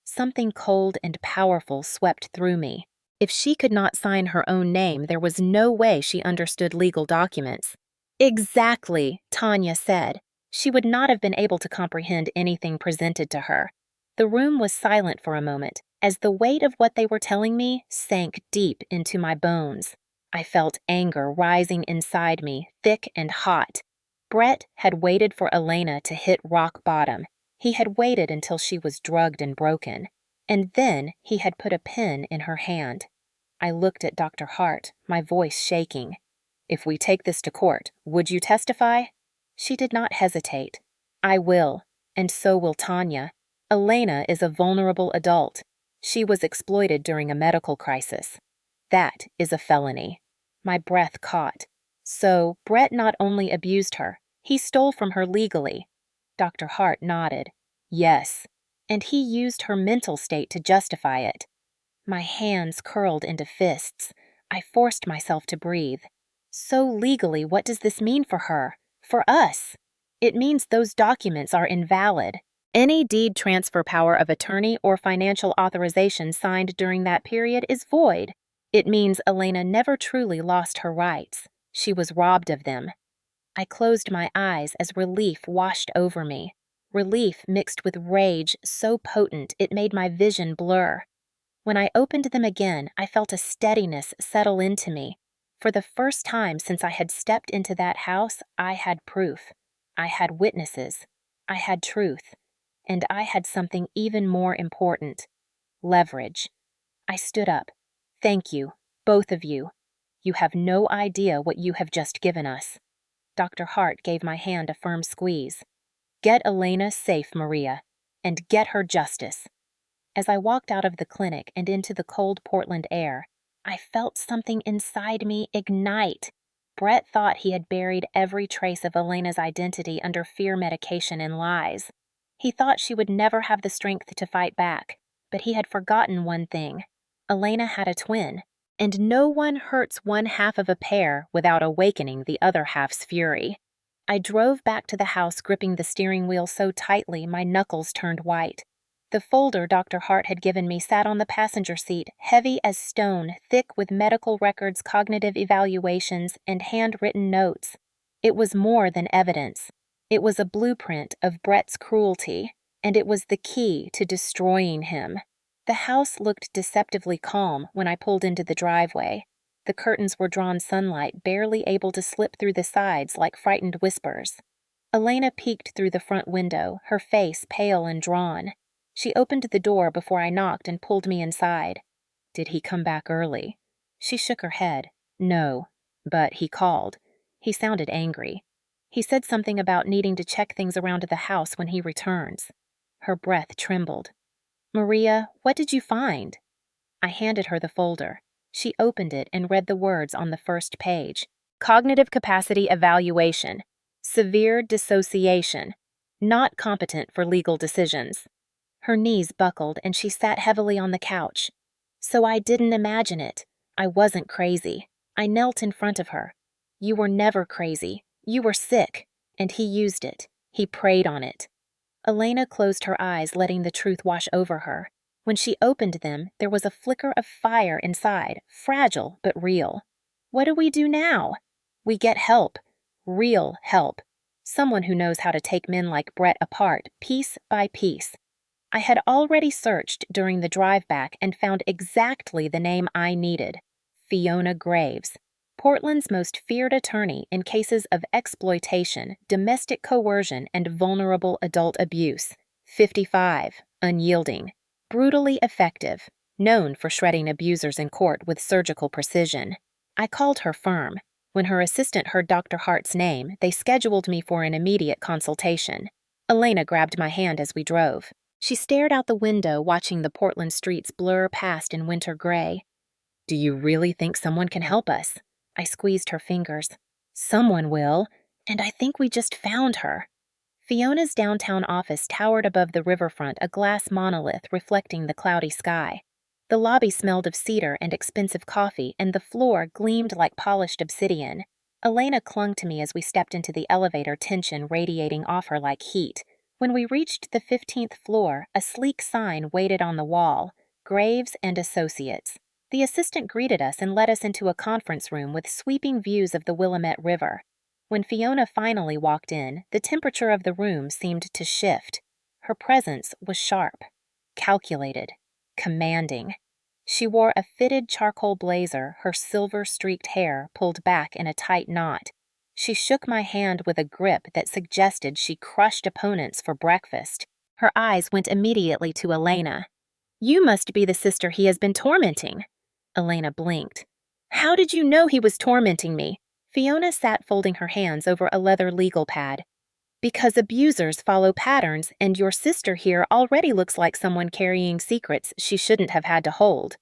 Speaker 1: Something cold and powerful swept through me. If she could not sign her own name, there was no way she understood legal documents. Exactly, Tanya said. She would not have been able to comprehend anything presented to her. The room was silent for a moment, as the weight of what they were telling me sank deep into my bones. I felt anger rising inside me, thick and hot. Brett had waited for Elena to hit rock bottom. He had waited until she was drugged and broken. And then he had put a pen in her hand. I looked at Dr. Hart, my voice shaking. If we take this to court, would you testify? She did not hesitate. I will, and so will Tanya. Elena is a vulnerable adult. She was exploited during a medical crisis. That is a felony. My breath caught. So, Brett not only abused her, he stole from her legally. Dr. Hart nodded. Yes, and he used her mental state to justify it. My hands curled into fists. I forced myself to breathe. So legally, what does this mean for her? For us? It means those documents are invalid. Any deed transfer power of attorney or financial authorization signed during that period is void. It means Elena never truly lost her rights. She was robbed of them. I closed my eyes as relief washed over me. Relief mixed with rage so potent it made my vision blur. When I opened them again, I felt a steadiness settle into me. For the first time since I had stepped into that house, I had proof. I had witnesses. I had truth. And I had something even more important. Leverage. I stood up. Thank you, both of you. You have no idea what you have just given us. Dr. Hart gave my hand a firm squeeze. Get Elena safe, Maria, and get her justice. As I walked out of the clinic and into the cold Portland air, I felt something inside me ignite. Brett thought he had buried every trace of Elena's identity under fear medication and lies. He thought she would never have the strength to fight back, but he had forgotten one thing. Elena had a twin, and no one hurts one half of a pair without awakening the other half's fury. I drove back to the house gripping the steering wheel so tightly my knuckles turned white. The folder Dr. Hart had given me sat on the passenger seat, heavy as stone, thick with medical records, cognitive evaluations, and handwritten notes. It was more than evidence. It was a blueprint of Brett's cruelty, and it was the key to destroying him. The house looked deceptively calm when I pulled into the driveway. The curtains were drawn sunlight, barely able to slip through the sides like frightened whispers. Elena peeked through the front window, her face pale and drawn. She opened the door before I knocked and pulled me inside. Did he come back early? She shook her head. No, but he called. He sounded angry. He said something about needing to check things around the house when he returns. Her breath trembled. Maria, what did you find? I handed her the folder. She opened it and read the words on the first page. Cognitive capacity evaluation. Severe dissociation. Not competent for legal decisions. Her knees buckled and she sat heavily on the couch. So I didn't imagine it. I wasn't crazy. I knelt in front of her. You were never crazy. You were sick. And he used it. He preyed on it. Elena closed her eyes, letting the truth wash over her. When she opened them, there was a flicker of fire inside, fragile but real. What do we do now? We get help. Real help. Someone who knows how to take men like Brett apart, piece by piece. I had already searched during the drive back and found exactly the name I needed. Fiona Graves. Portland's most feared attorney in cases of exploitation, domestic coercion, and vulnerable adult abuse. 55. Unyielding. Brutally effective. Known for shredding abusers in court with surgical precision. I called her firm. When her assistant heard Dr. Hart's name, they scheduled me for an immediate consultation. Elena grabbed my hand as we drove. She stared out the window, watching the Portland streets blur past in winter gray. Do you really think someone can help us? I squeezed her fingers. Someone will, and I think we just found her. Fiona's downtown office towered above the riverfront, a glass monolith reflecting the cloudy sky. The lobby smelled of cedar and expensive coffee, and the floor gleamed like polished obsidian. Elena clung to me as we stepped into the elevator, tension radiating off her like heat. When we reached the 15th floor, a sleek sign waited on the wall, Graves and Associates. The assistant greeted us and led us into a conference room with sweeping views of the Willamette River. When Fiona finally walked in, the temperature of the room seemed to shift. Her presence was sharp, calculated, commanding. She wore a fitted charcoal blazer, her silver-streaked hair pulled back in a tight knot. She shook my hand with a grip that suggested she crushed opponents for breakfast. Her eyes went immediately to Elena. "You must be the sister he has been tormenting." Elena blinked. "How did you know he was tormenting me?" Fiona sat folding her hands over a leather legal pad. "Because abusers follow patterns, and your sister here already looks like someone carrying secrets she shouldn't have had to hold."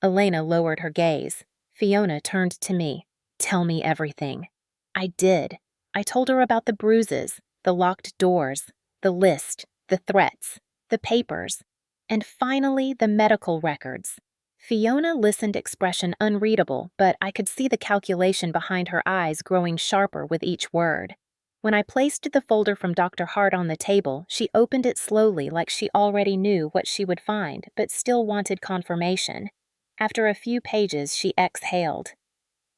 Speaker 1: Elena lowered her gaze. Fiona turned to me. "Tell me everything." I did. I told her about the bruises, the locked doors, the list, the threats, the papers, and finally the medical records. Fiona listened, expression unreadable, but I could see the calculation behind her eyes growing sharper with each word. When I placed the folder from Dr. Hart on the table, she opened it slowly like she already knew what she would find, but still wanted confirmation. After a few pages, she exhaled.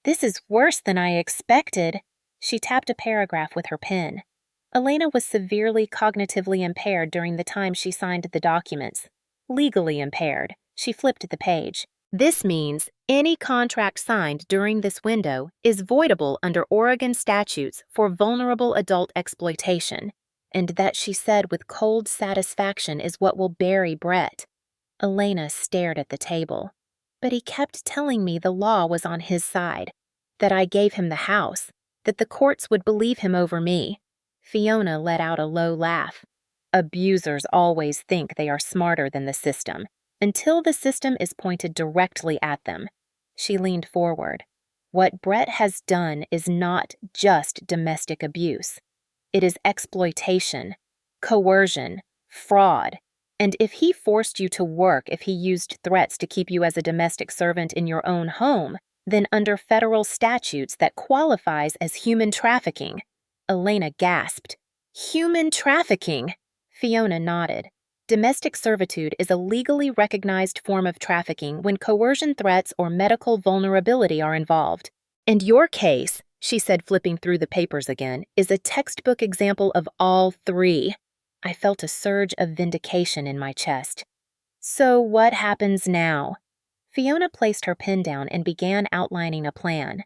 Speaker 1: "This is worse than I expected." She tapped a paragraph with her pen. Elena was severely cognitively impaired during the time she signed the documents. Legally impaired. She flipped the page. "This means any contract signed during this window is voidable under Oregon statutes for vulnerable adult exploitation, and that," she said with cold satisfaction, "is what will bury Brett." Elena stared at the table. "But he kept telling me the law was on his side, that I gave him the house, that the courts would believe him over me." Fiona let out a low laugh. "Abusers always think they are smarter than the system, until the system is pointed directly at them." She leaned forward. "What Brett has done is not just domestic abuse. It is exploitation, coercion, fraud. And if he forced you to work, if he used threats to keep you as a domestic servant in your own home, then under federal statutes that qualifies as human trafficking." Elena gasped. "Human trafficking?" Fiona nodded. "Domestic servitude is a legally recognized form of trafficking when coercion, threats, or medical vulnerability are involved. And your case," she said, flipping through the papers again, "is a textbook example of all three." I felt a surge of vindication in my chest. "So what happens now?" Fiona placed her pen down and began outlining a plan.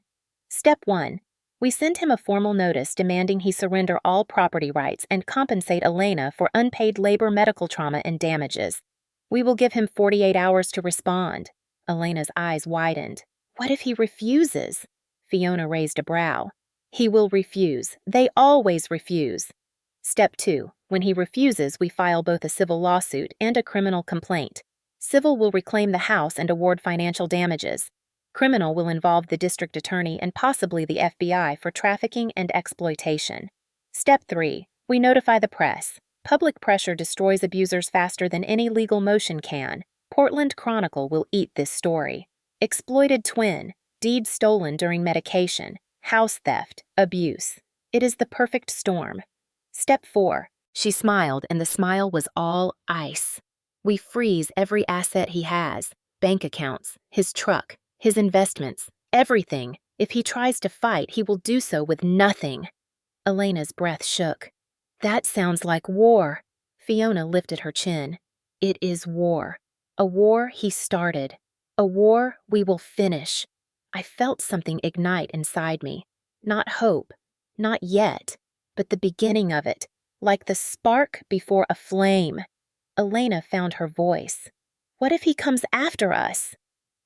Speaker 1: "Step 1. We send him a formal notice demanding he surrender all property rights and compensate Elena for unpaid labor, medical trauma, and damages. We will give him 48 hours to respond." Elena's eyes widened. "What if he refuses?" Fiona raised a brow. "He will refuse. They always refuse." Step 2. When he refuses, we file both a civil lawsuit and a criminal complaint. Civil will reclaim the house and award financial damages. Criminal will involve the district attorney and possibly the FBI for trafficking and exploitation. Step 3. We notify the press. Public pressure destroys abusers faster than any legal motion can. Portland Chronicle will eat this story. Exploited twin, deed stolen during medication, house theft, abuse. It is the perfect storm. Step 4. She smiled, and the smile was all ice. We freeze every asset he has, bank accounts, his truck, his investments, everything. If he tries to fight, he will do so with nothing. Elena's breath shook. "That sounds like war." Fiona lifted her chin. "It is war. A war he started. A war we will finish." I felt something ignite inside me. Not hope, not yet, but the beginning of it, like the spark before a flame. Elena found her voice. "What if he comes after us?"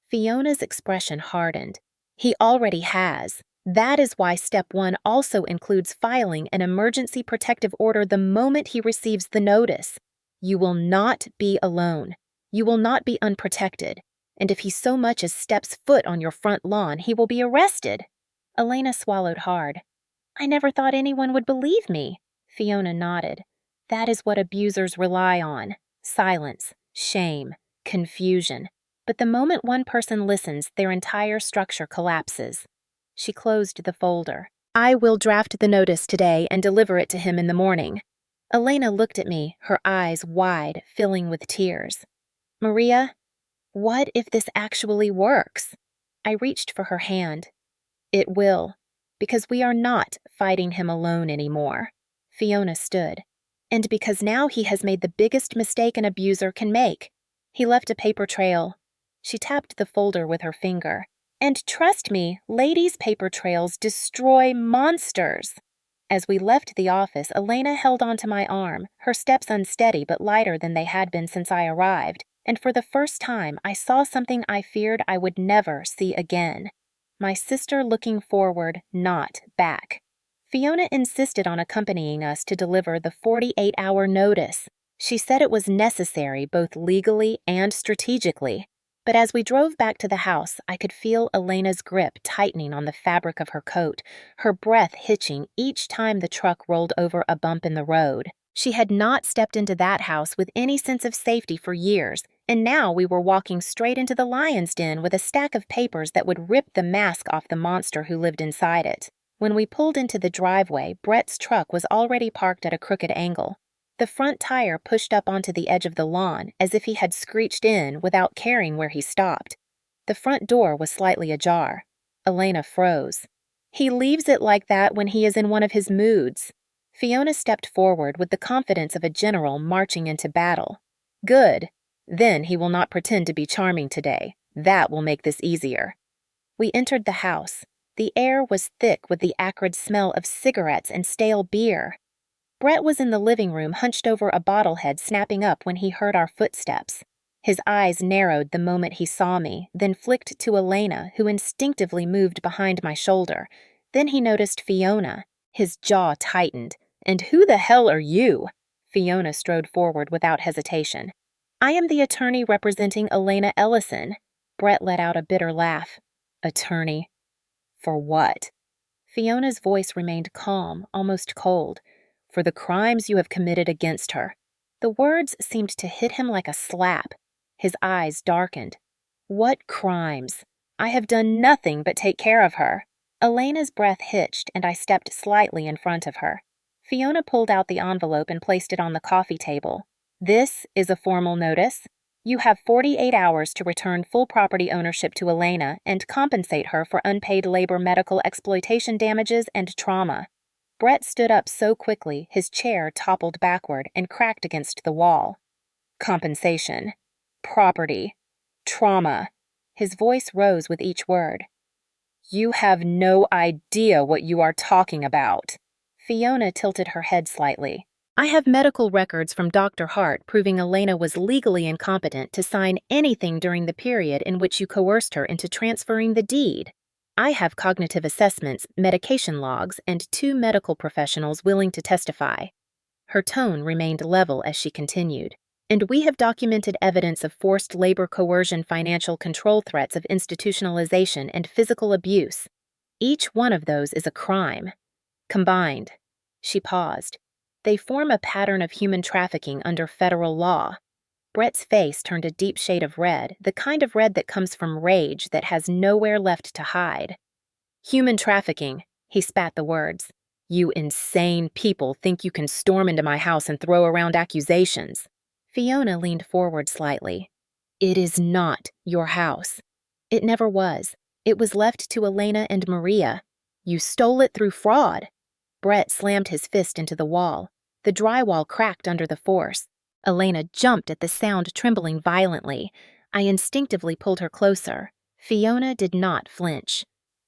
Speaker 1: Fiona's expression hardened. "He already has. That is why step 1 also includes filing an emergency protective order the moment he receives the notice. You will not be alone. You will not be unprotected. And if he so much as steps foot on your front lawn, he will be arrested." Elena swallowed hard. "I never thought anyone would believe me." Fiona nodded. "That is what abusers rely on. Silence, shame, confusion. But the moment one person listens, their entire structure collapses." She closed the folder. "I will draft the notice today and deliver it to him in the morning." Elena looked at me, her eyes wide, filling with tears. "Maria, What if this actually works? I reached for her hand. It will, because we are not fighting him alone anymore. Fiona stood. And because now he has made the biggest mistake an abuser can make. He left a paper trail. She tapped the folder with her finger. And trust me, ladies' paper trails destroy monsters. As we left the office, Elena held onto my arm, her steps unsteady but lighter than they had been since I arrived, and for the first time I saw something I feared I would never see again. My sister looking forward, not back. Fiona insisted on accompanying us to deliver the 48-hour notice. She said it was necessary both legally and strategically. But as we drove back to the house, I could feel Elena's grip tightening on the fabric of her coat, her breath hitching each time the truck rolled over a bump in the road. She had not stepped into that house with any sense of safety for years, and now we were walking straight into the lion's den with a stack of papers that would rip the mask off the monster who lived inside it. When we pulled into the driveway, Brett's truck was already parked at a crooked angle. The front tire pushed up onto the edge of the lawn as if he had screeched in without caring where he stopped. The front door was slightly ajar. Elena froze. He leaves it like that when he is in one of his moods. Fiona stepped forward with the confidence of a general marching into battle. Good. Then he will not pretend to be charming today. That will make this easier. We entered the house. The air was thick with the acrid smell of cigarettes and stale beer. Brett was in the living room hunched over a bottle head snapping up when he heard our footsteps. His eyes narrowed the moment he saw me, then flicked to Elena, who instinctively moved behind my shoulder. Then he noticed Fiona. His jaw tightened. And who the hell are you? Fiona strode forward without hesitation. I am the attorney representing Elena Ellison. Brett let out a bitter laugh. Attorney? For what? Fiona's voice remained calm, almost cold. For the crimes you have committed against her. The words seemed to hit him like a slap. His eyes darkened. What crimes? I have done nothing but take care of her. Elena's breath hitched, and I stepped slightly in front of her. Fiona pulled out the envelope and placed it on the coffee table. This is a formal notice. You have 48 hours to return full property ownership to Elena and compensate her for unpaid labor medical exploitation damages and trauma. Brett stood up so quickly his chair toppled backward and cracked against the wall. Compensation. Property. Trauma. His voice rose with each word. You have no idea what you are talking about. Fiona tilted her head slightly. I have medical records from Dr. Hart proving Elena was legally incompetent to sign anything during the period in which you coerced her into transferring the deed. I have cognitive assessments, medication logs, and 2 medical professionals willing to testify. Her tone remained level as she continued. And we have documented evidence of forced labor coercion, financial control threats of institutionalization, and physical abuse. Each one of those is a crime. Combined. She paused. They form a pattern of human trafficking under federal law. Brett's face turned a deep shade of red, the kind of red that comes from rage that has nowhere left to hide. Human trafficking, he spat the words. You insane people think you can storm into my house and throw around accusations. Fiona leaned forward slightly. It is not your house. It never was. It was left to Elena and Maria. You stole it through fraud. Brett slammed his fist into the wall. The drywall cracked under the force. Elena jumped at the sound, trembling violently. I instinctively pulled her closer. Fiona did not flinch.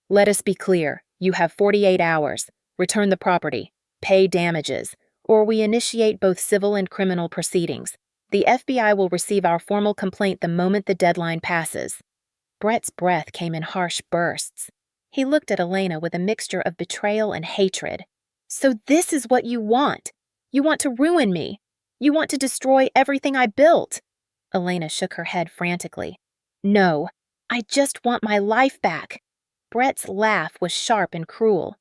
Speaker 1: Let us be clear. You have 48 hours. Return the property. Pay damages. Or we initiate both civil and criminal proceedings. The FBI will receive our formal complaint the moment the deadline passes. Brett's breath came in harsh bursts. He looked at Elena with a mixture of betrayal and hatred. So this is what you want. You want to ruin me. You want to destroy everything I built. Elena shook her head frantically. No, I just want my life back. Brett's laugh was sharp and cruel.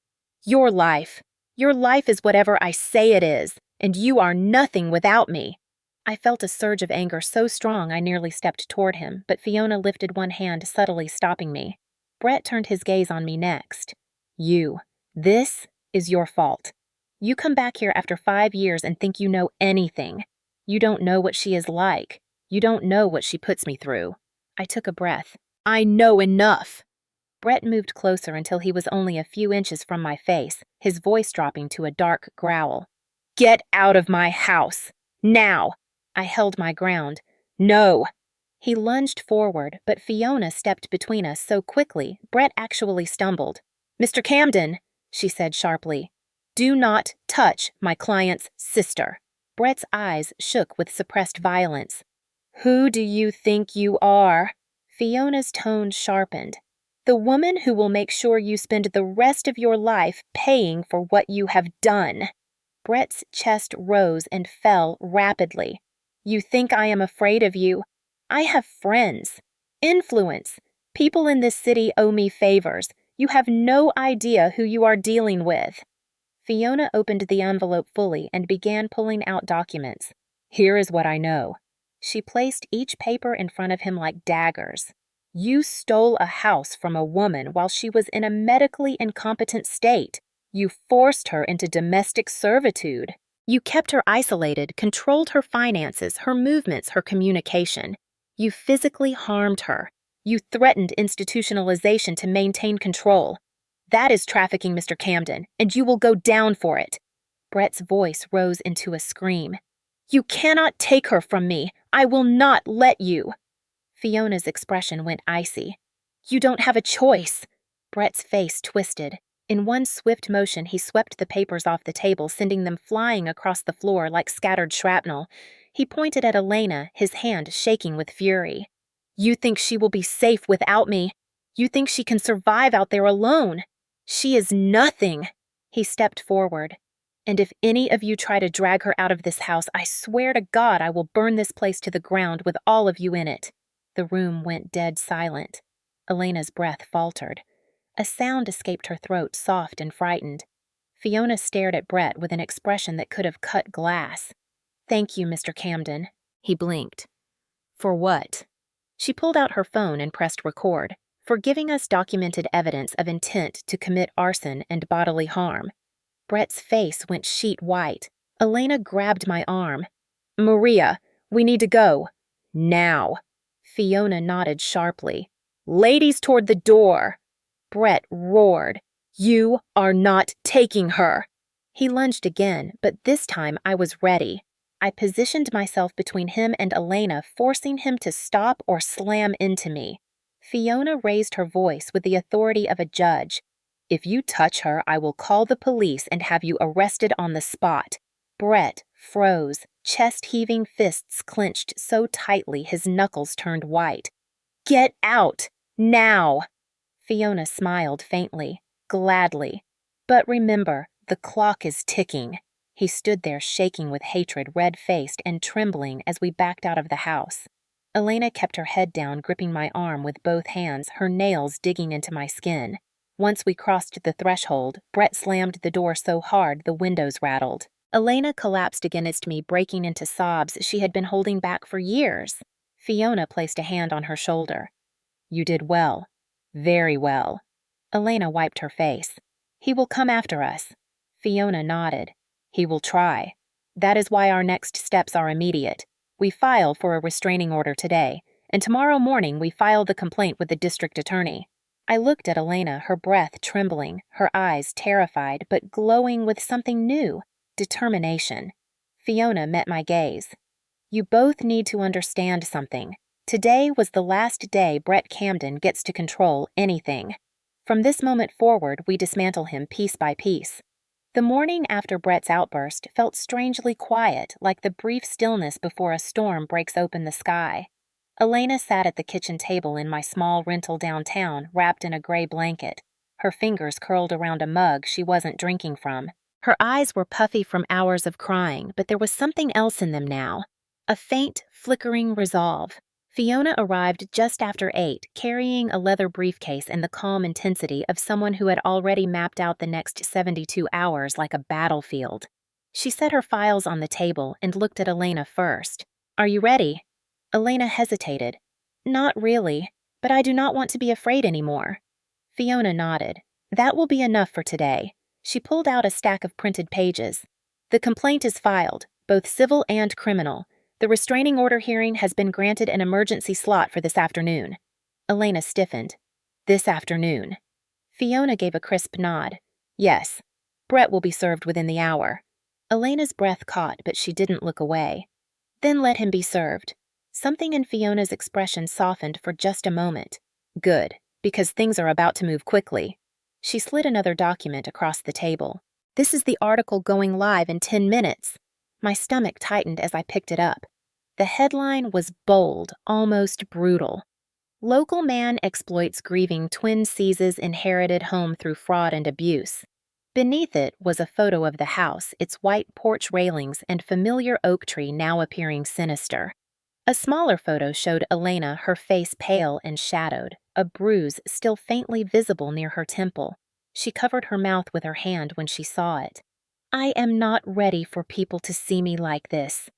Speaker 1: Your life. Your life is whatever I say it is, and you are nothing without me. I felt a surge of anger so strong I nearly stepped toward him, but Fiona lifted one hand, subtly stopping me. Brett turned his gaze on me next. This is your fault. You come back here after 5 years and think you know anything. You don't know what she is like. You don't know what she puts me through. I took a breath. I know enough. Brett moved closer until he was only a few inches from my face, his voice dropping to a dark growl. Get out of my house. Now. I held my ground. No. He lunged forward, but Fiona stepped between us so quickly, Brett actually stumbled. Mr. Camden, she said sharply, do not touch my client's sister. Brett's eyes shook with suppressed violence. Who do you think you are? Fiona's tone sharpened. The woman who will make sure you spend the rest of your life paying for what you have done. Brett's chest rose and fell rapidly. You think I am afraid of you? I have friends, influence. People in this city owe me favors. You have no idea who you are dealing with. Fiona opened the envelope fully and began pulling out documents. Here is what I know. She placed each paper in front of him like daggers. You stole a house from a woman while she was in a medically incompetent state. You forced her into domestic servitude. You kept her isolated, controlled her finances, her movements, her communication. You physically harmed her. You threatened institutionalization to maintain control. That is trafficking, Mr. Camden, and you will go down for it. Brett's voice rose into a scream. You cannot take her from me. I will not let you. Fiona's expression went icy. You don't have a choice. Brett's face twisted. In one swift motion, he swept the papers off the table, sending them flying across the floor like scattered shrapnel. He pointed at Elena, his hand shaking with fury. You think she will be safe without me? You think she can survive out there alone? She is nothing. He stepped forward. And if any of you try to drag her out of this house, I swear to God I will burn this place to the ground with all of you in it. The room went dead silent. Elena's breath faltered. A sound escaped her throat, soft and frightened. Fiona stared at Brett with an expression that could have cut glass. Thank you, Mr. Camden. He blinked. For what? She pulled out her phone and pressed record, for giving us documented evidence of intent to commit arson and bodily harm. Brett's face went sheet white. Elena grabbed my arm. Maria, we need to go. Now. Fiona nodded sharply. Ladies toward the door. Brett roared. You are not taking her. He lunged again, but this time I was ready. I positioned myself between him and Elena, forcing him to stop or slam into me. Fiona raised her voice with the authority of a judge. If you touch her, I will call the police and have you arrested on the spot. Brett froze, chest-heaving fists clenched so tightly his knuckles turned white. Get out! Now! Fiona smiled faintly, gladly. But remember, the clock is ticking. He stood there shaking with hatred, red-faced and trembling as we backed out of the house. Elena kept her head down, gripping my arm with both hands, her nails digging into my skin. Once we crossed the threshold, Brett slammed the door so hard the windows rattled. Elena collapsed against me, breaking into sobs she had been holding back for years. Fiona placed a hand on her shoulder. You did well. Very well. Elena wiped her face. He will come after us. Fiona nodded. He will try. That is why our next steps are immediate. We file for a restraining order today, and tomorrow morning we file the complaint with the district attorney. I looked at Elena, her breath trembling, her eyes terrified but glowing with something new, determination. Fiona met my gaze. You both need to understand something. Today was the last day Brett Camden gets to control anything. From this moment forward, we dismantle him piece by piece. The morning after Brett's outburst felt strangely quiet, like the brief stillness before a storm breaks open the sky. Elena sat at the kitchen table in my small rental downtown, wrapped in a gray blanket, her fingers curled around a mug she wasn't drinking from. Her eyes were puffy from hours of crying, but there was something else in them now. A faint, flickering resolve. Fiona arrived just after 8, carrying a leather briefcase and the calm intensity of someone who had already mapped out the next 72 hours like a battlefield. She set her files on the table and looked at Elena first. Are you ready? Elena hesitated. Not really, but I do not want to be afraid anymore. Fiona nodded. That will be enough for today. She pulled out a stack of printed pages. The complaint is filed, both civil and criminal. The restraining order hearing has been granted an emergency slot for this afternoon. Elena stiffened. This afternoon. Fiona gave a crisp nod. Yes. Brett will be served within the hour. Elena's breath caught, but she didn't look away. Then let him be served. Something in Fiona's expression softened for just a moment. Good, because things are about to move quickly. She slid another document across the table. This is the article going live in 10 minutes. My stomach tightened as I picked it up. The headline was bold, almost brutal. Local man exploits grieving twin seizes inherited home through fraud and abuse. Beneath it was a photo of the house, its white porch railings and familiar oak tree now appearing sinister. A smaller photo showed Elena, her face pale and shadowed, a bruise still faintly visible near her temple. She covered her mouth with her hand when she saw it. I am not ready for people to see me like this.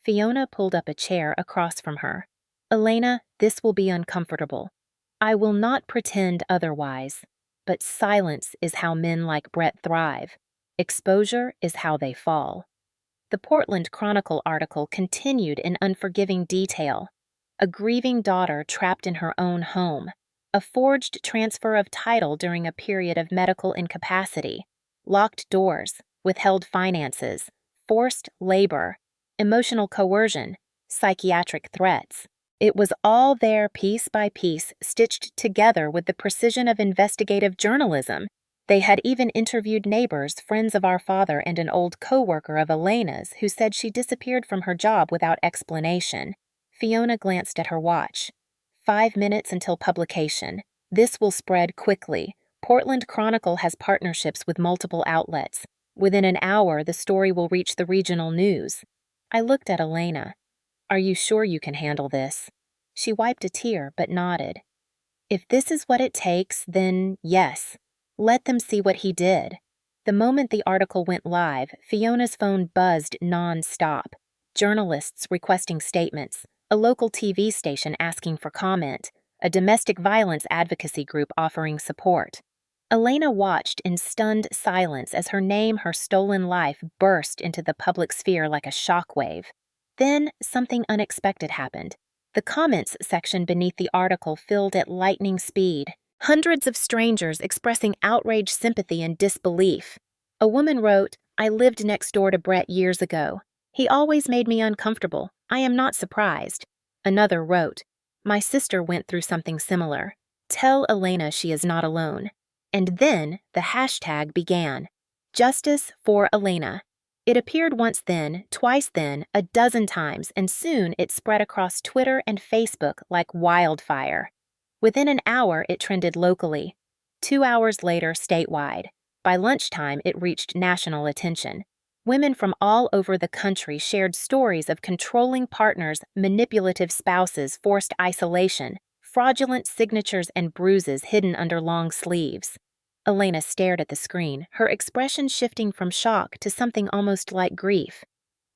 Speaker 1: Fiona pulled up a chair across from her. Elena, this will be uncomfortable. I will not pretend otherwise. But silence is how men like Brett thrive. Exposure is how they fall. The Portland Chronicle article continued in unforgiving detail. A grieving daughter trapped in her own home. A forged transfer of title during a period of medical incapacity. Locked doors, withheld finances, forced labor, emotional coercion, psychiatric threats. It was all there piece by piece, stitched together with the precision of investigative journalism. They had even interviewed neighbors, friends of our father, and an old co-worker of Elena's who said she disappeared from her job without explanation. Fiona glanced at her watch. 5 minutes until publication. This will spread quickly. Portland Chronicle has partnerships with multiple outlets. Within an hour, the story will reach the regional news. I looked at Elena. Are you sure you can handle this? She wiped a tear, but nodded. If this is what it takes, then yes. Let them see what he did. The moment the article went live, Fiona's phone buzzed non-stop. Journalists requesting statements, a local TV station asking for comment, a domestic violence advocacy group offering support. Elena watched in stunned silence as her name, her stolen life, burst into the public sphere like a shockwave. Then something unexpected happened. The comments section beneath the article filled at lightning speed. Hundreds of strangers expressing outraged sympathy and disbelief. A woman wrote, I lived next door to Brett years ago. He always made me uncomfortable. I am not surprised. Another wrote, my sister went through something similar. Tell Elena she is not alone. And then the hashtag began. Justice for Elena. It appeared once then, twice then, a dozen times, and soon it spread across Twitter and Facebook like wildfire. Within an hour, it trended locally. 2 hours later, statewide. By lunchtime, it reached national attention. Women from all over the country shared stories of controlling partners, manipulative spouses, forced isolation, fraudulent signatures and bruises hidden under long sleeves. Elena stared at the screen, her expression shifting from shock to something almost like grief.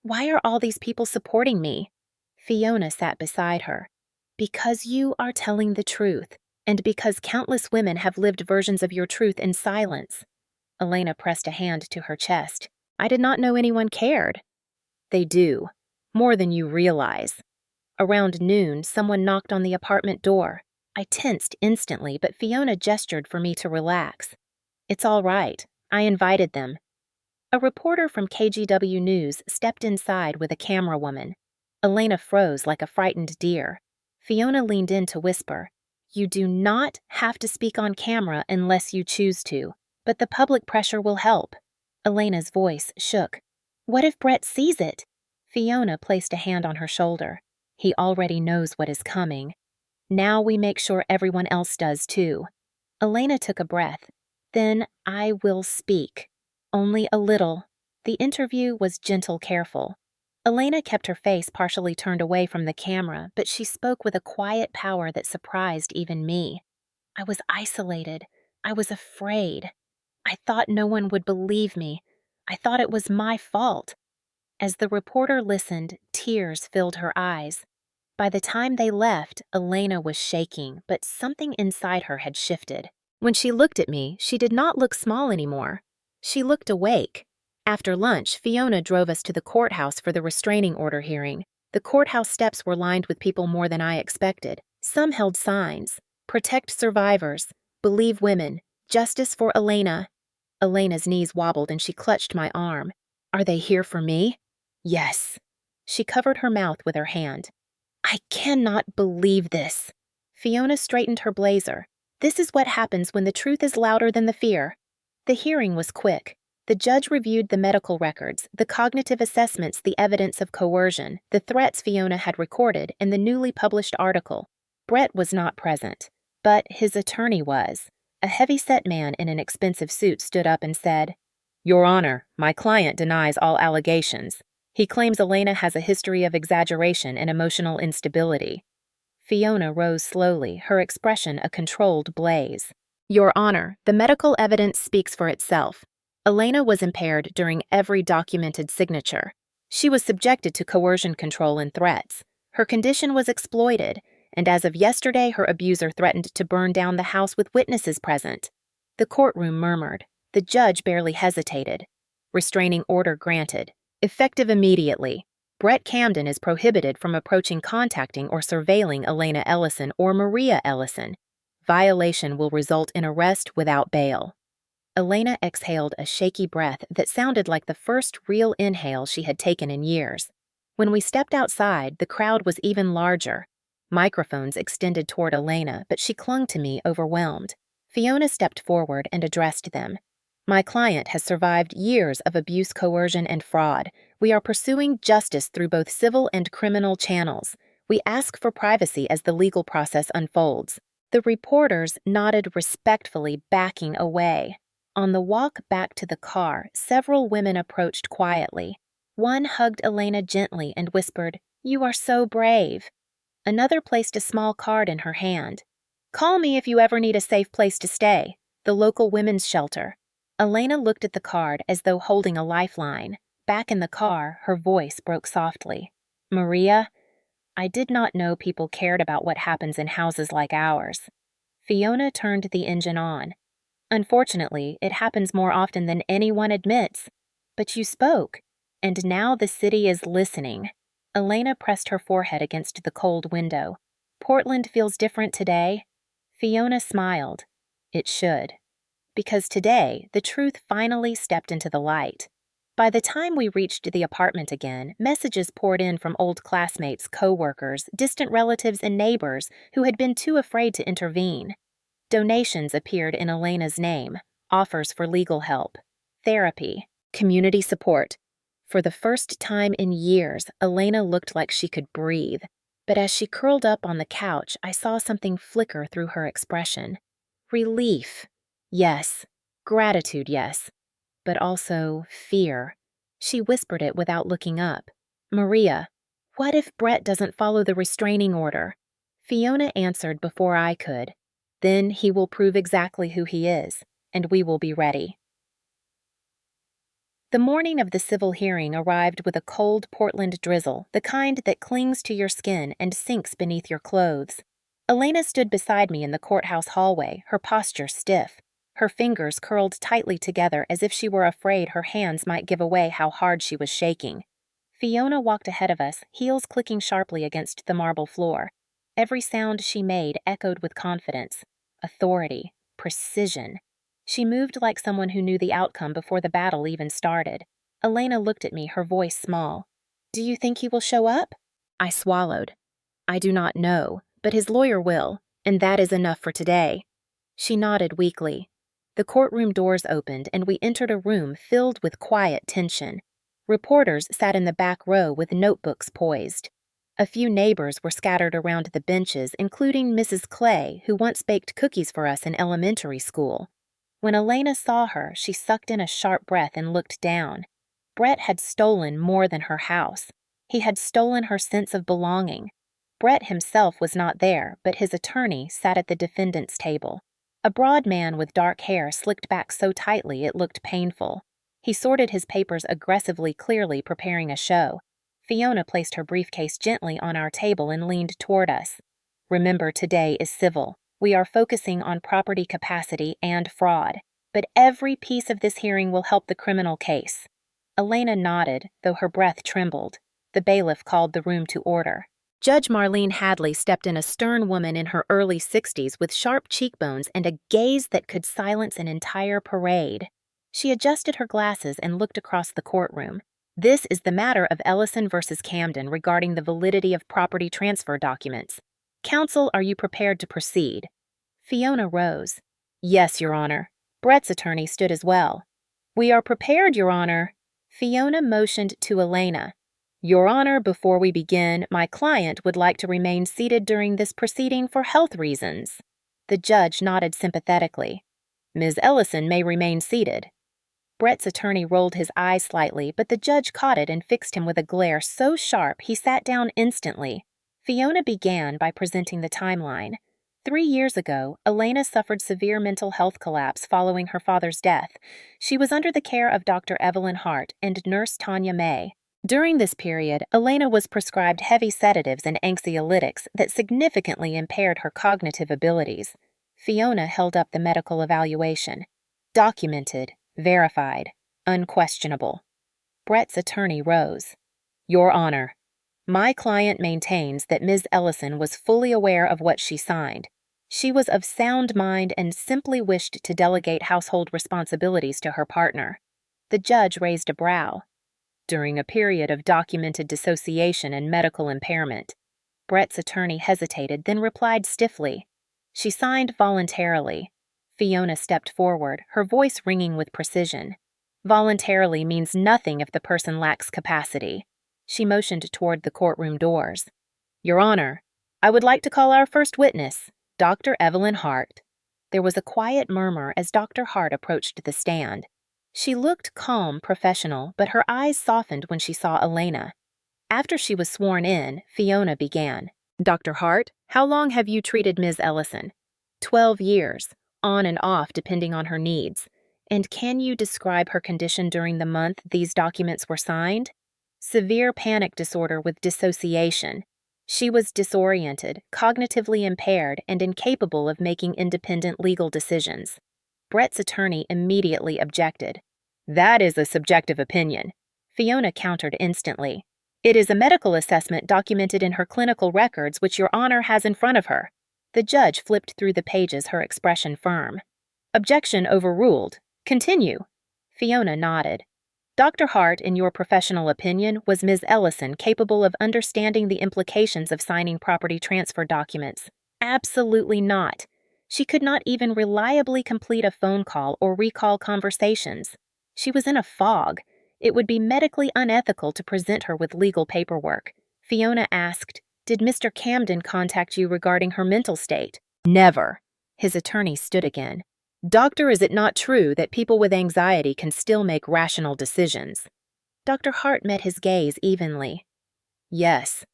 Speaker 1: Why are all these people supporting me? Fiona sat beside her. Because you are telling the truth, and because countless women have lived versions of your truth in silence. Elena pressed a hand to her chest. I did not know anyone cared. They do. More than you realize. Around noon, someone knocked on the apartment door. I tensed instantly, but Fiona gestured for me to relax. It's all right. I invited them. A reporter from KGW News stepped inside with a camera woman. Elena froze like a frightened deer. Fiona leaned in to whisper, You do not have to speak on camera unless you choose to, but the public pressure will help. Elena's voice shook. What if Brett sees it? Fiona placed a hand on her shoulder. He already knows what is coming. Now we make sure everyone else does too. Elena took a breath. Then I will speak. Only a little. The interview was gentle, careful. Elena kept her face partially turned away from the camera, but she spoke with a quiet power that surprised even me. I was isolated. I was afraid. I thought no one would believe me. I thought it was my fault. As the reporter listened, tears filled her eyes. By the time they left, Elena was shaking, but something inside her had shifted. When she looked at me, she did not look small anymore. She looked awake. After lunch, Fiona drove us to the courthouse for the restraining order hearing. The courthouse steps were lined with people more than I expected. Some held signs: "Protect survivors," "Believe women," "Justice for Elena." Elena's knees wobbled and she clutched my arm. "Are they here for me?" "Yes." She covered her mouth with her hand. "I cannot believe this." Fiona straightened her blazer. "This is what happens when the truth is louder than the fear." The hearing was quick. The judge reviewed the medical records, the cognitive assessments, the evidence of coercion, the threats Fiona had recorded, and the newly published article. Brett was not present, but his attorney was. A heavy-set man in an expensive suit stood up and said, "Your Honor, my client denies all allegations. He claims Elena has a history of exaggeration and emotional instability." Fiona rose slowly, her expression a controlled blaze. "Your Honor, the medical evidence speaks for itself. Elena was impaired during every documented signature. She was subjected to coercion control and threats. Her condition was exploited, and as of yesterday, her abuser threatened to burn down the house with witnesses present." The courtroom murmured. The judge barely hesitated. "Restraining order granted. Effective immediately. Brett Camden is prohibited from approaching, contacting, or surveilling Elena Ellison or Maria Ellison. Violation will result in arrest without bail." Elena exhaled a shaky breath that sounded like the first real inhale she had taken in years. When we stepped outside, the crowd was even larger. Microphones extended toward Elena, but she clung to me, overwhelmed. Fiona stepped forward and addressed them. "My client has survived years of abuse, coercion, and fraud. We are pursuing justice through both civil and criminal channels. We ask for privacy as the legal process unfolds." The reporters nodded respectfully, backing away. On the walk back to the car, several women approached quietly. One hugged Elena gently and whispered, "You are so brave." Another placed a small card in her hand. "Call me if you ever need a safe place to stay. The local women's shelter." Elena looked at the card as though holding a lifeline. Back in the car, her voice broke softly. "Maria, I did not know people cared about what happens in houses like ours." Fiona turned the engine on. "Unfortunately, it happens more often than anyone admits. But you spoke, and now the city is listening." Elena pressed her forehead against the cold window. "Portland feels different today." Fiona smiled. "It should. Because today, the truth finally stepped into the light." By the time we reached the apartment again, messages poured in from old classmates, co-workers, distant relatives, and neighbors who had been too afraid to intervene. Donations appeared in Elena's name, offers for legal help, therapy, community support. For the first time in years, Elena looked like she could breathe. But as she curled up on the couch, I saw something flicker through her expression. Relief. Yes. Gratitude, yes. But also fear. She whispered it without looking up. "Maria, what if Brett doesn't follow the restraining order?" Fiona answered before I could. "Then he will prove exactly who he is, and we will be ready." The morning of the civil hearing arrived with a cold Portland drizzle, the kind that clings to your skin and sinks beneath your clothes. Elena stood beside me in the courthouse hallway, her posture stiff. Her fingers curled tightly together as if she were afraid her hands might give away how hard she was shaking. Fiona walked ahead of us, heels clicking sharply against the marble floor. Every sound she made echoed with confidence, authority, precision. She moved like someone who knew the outcome before the battle even started. Elena looked at me, her voice small. "Do you think he will show up?" I swallowed. "I do not know, but his lawyer will, and that is enough for today." She nodded weakly. The courtroom doors opened, and we entered a room filled with quiet tension. Reporters sat in the back row with notebooks poised. A few neighbors were scattered around the benches, including Mrs. Clay, who once baked cookies for us in elementary school. When Elena saw her, she sucked in a sharp breath and looked down. Brett had stolen more than her house. He had stolen her sense of belonging. Brett himself was not there, but his attorney sat at the defendant's table. A broad man with dark hair slicked back so tightly it looked painful. He sorted his papers aggressively, clearly preparing a show. Fiona placed her briefcase gently on our table and leaned toward us. "Remember, today is civil. We are focusing on property capacity and fraud, but every piece of this hearing will help the criminal case." Elena nodded, though her breath trembled. the bailiff called the room to order. Judge Marlene Hadley stepped in, a stern woman in her early 60s with sharp cheekbones and a gaze that could silence an entire parade. She adjusted her glasses and looked across the courtroom. This is the matter of Ellison versus Camden regarding the validity of property transfer documents. Counsel, are you prepared to proceed? Fiona rose. Yes, Your Honor. Brett's attorney stood as well. We are prepared, Your Honor. Fiona motioned to Elena. Your Honor, before we begin, my client would like to remain seated during this proceeding for health reasons. The judge nodded sympathetically. Ms. Ellison may remain seated. Brett's attorney rolled his eyes slightly, but the judge caught it and fixed him with a glare so sharp he sat down instantly. Fiona began by presenting the timeline. 3 years ago, Elena suffered severe mental health collapse following her father's death. She was under the care of Dr. Evelyn Hart and nurse Tanya May. During this period, Elena was prescribed heavy sedatives and anxiolytics that significantly impaired her cognitive abilities. Fiona held up the medical evaluation. Documented, verified, unquestionable. Brett's attorney rose. Your Honor, my client maintains that Ms. Ellison was fully aware of what she signed. She was of sound mind and simply wished to delegate household responsibilities to her partner. The judge raised a brow. During a period of documented dissociation and medical impairment. Brett's attorney hesitated, then replied stiffly. She signed voluntarily. Fiona stepped forward, her voice ringing with precision. Voluntarily means nothing if the person lacks capacity. She motioned toward the courtroom doors. Your Honor, I would like to call our first witness, Dr. Evelyn Hart. There was a quiet murmur as Dr. Hart approached the stand. She looked calm, professional, but her eyes softened when she saw Elena. After she was sworn in, Fiona began. Dr. Hart, how long have you treated Ms. Ellison? 12 years, on and off depending on her needs. And can you describe her condition during the month these documents were signed? Severe panic disorder with dissociation. She was disoriented, cognitively impaired, and incapable of making independent legal decisions. Brett's attorney immediately objected. That is a subjective opinion. Fiona countered instantly. It is a medical assessment documented in her clinical records, which Your Honor has in front of her. The judge flipped through the pages, her expression firm. Objection overruled. Continue. Fiona nodded. Dr. Hart, in your professional opinion, was Ms. Ellison capable of understanding the implications of signing property transfer documents? Absolutely not. She could not even reliably complete a phone call or recall conversations. She was in a fog. It would be medically unethical to present her with legal paperwork. Fiona asked, Did Mr. Camden contact you regarding her mental state? Never. His attorney stood again. Doctor, is it not true that people with anxiety can still make rational decisions? Dr. Hart met his gaze evenly. Yes.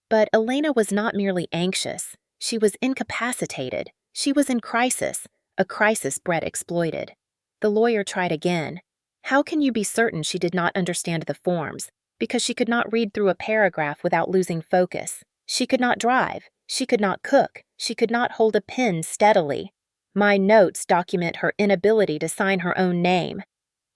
Speaker 1: But Elena was not merely anxious. She was incapacitated. She was in crisis, a crisis Brett exploited. The lawyer tried again. How can you be certain she did not understand the forms? Because she could not read through a paragraph without losing focus. She could not drive. She could not cook. She could not hold a pen steadily. My notes document her inability to sign her own name.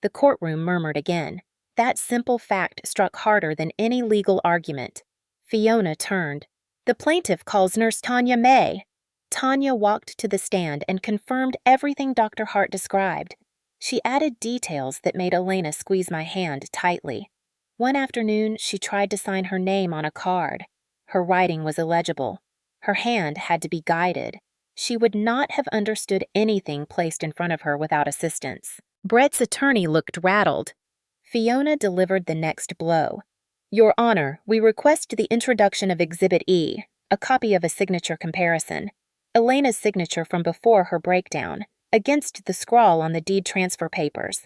Speaker 1: The courtroom murmured again. That simple fact struck harder than any legal argument. Fiona turned. The plaintiff calls Nurse Tanya May. Tanya walked to the stand and confirmed everything Dr. Hart described. She added details that made Elena squeeze my hand tightly. One afternoon, she tried to sign her name on a card. Her writing was illegible. Her hand had to be guided. She would not have understood anything placed in front of her without assistance. Brett's attorney looked rattled. Fiona delivered the next blow. Your Honor, we request the introduction of Exhibit E, a copy of a signature comparison. Elena's signature from before her breakdown, against the scrawl on the deed transfer papers.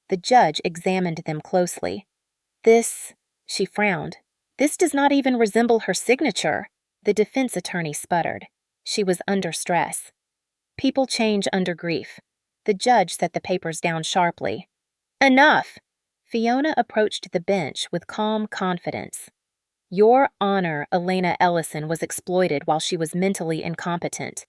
Speaker 1: The judge examined them closely. She frowned. This does not even resemble her signature. The defense attorney sputtered. She was under stress. People change under grief. The judge set the papers down sharply. Enough! Fiona approached the bench with calm confidence. Your Honor, Elena Ellison was exploited while she was mentally incompetent.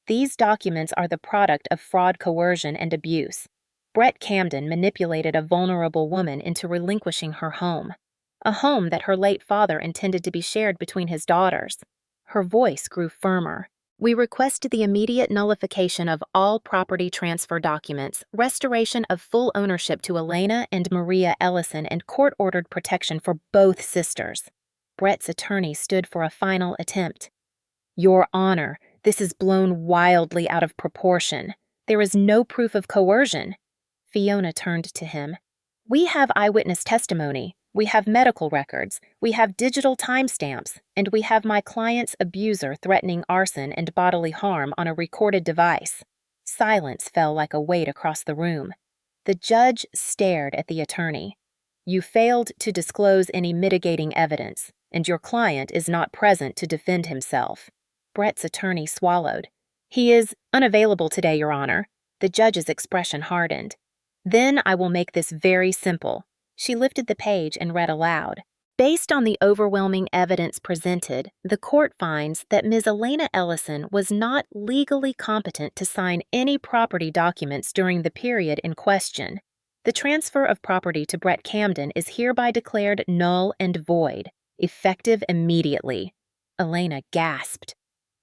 Speaker 1: These documents are the product of fraud, coercion, and abuse. Brett Camden manipulated a vulnerable woman into relinquishing her home. a home that her late father intended to be shared between his daughters. Her voice grew firmer. We request the immediate nullification of all property transfer documents, restoration of full ownership to Elena and Maria Ellison, and court-ordered protection for both sisters. Brett's attorney stood for a final attempt. Your Honor, this is blown wildly out of proportion. There is no proof of coercion. Fiona turned to him. We have eyewitness testimony. We have medical records, we have digital timestamps, and we have my client's abuser threatening arson and bodily harm on a recorded device. Silence fell like a weight across the room. The judge stared at the attorney. You failed to disclose any mitigating evidence, and your client is not present to defend himself. Brett's attorney swallowed. He is unavailable today, Your Honor. The judge's expression hardened. Then I will make this very simple. She lifted the page and read aloud. Based on the overwhelming evidence presented, the court finds that Ms. Elena Ellison was not legally competent to sign any property documents during the period in question. The transfer of property to Brett Camden is hereby declared null and void, effective immediately. Elena gasped.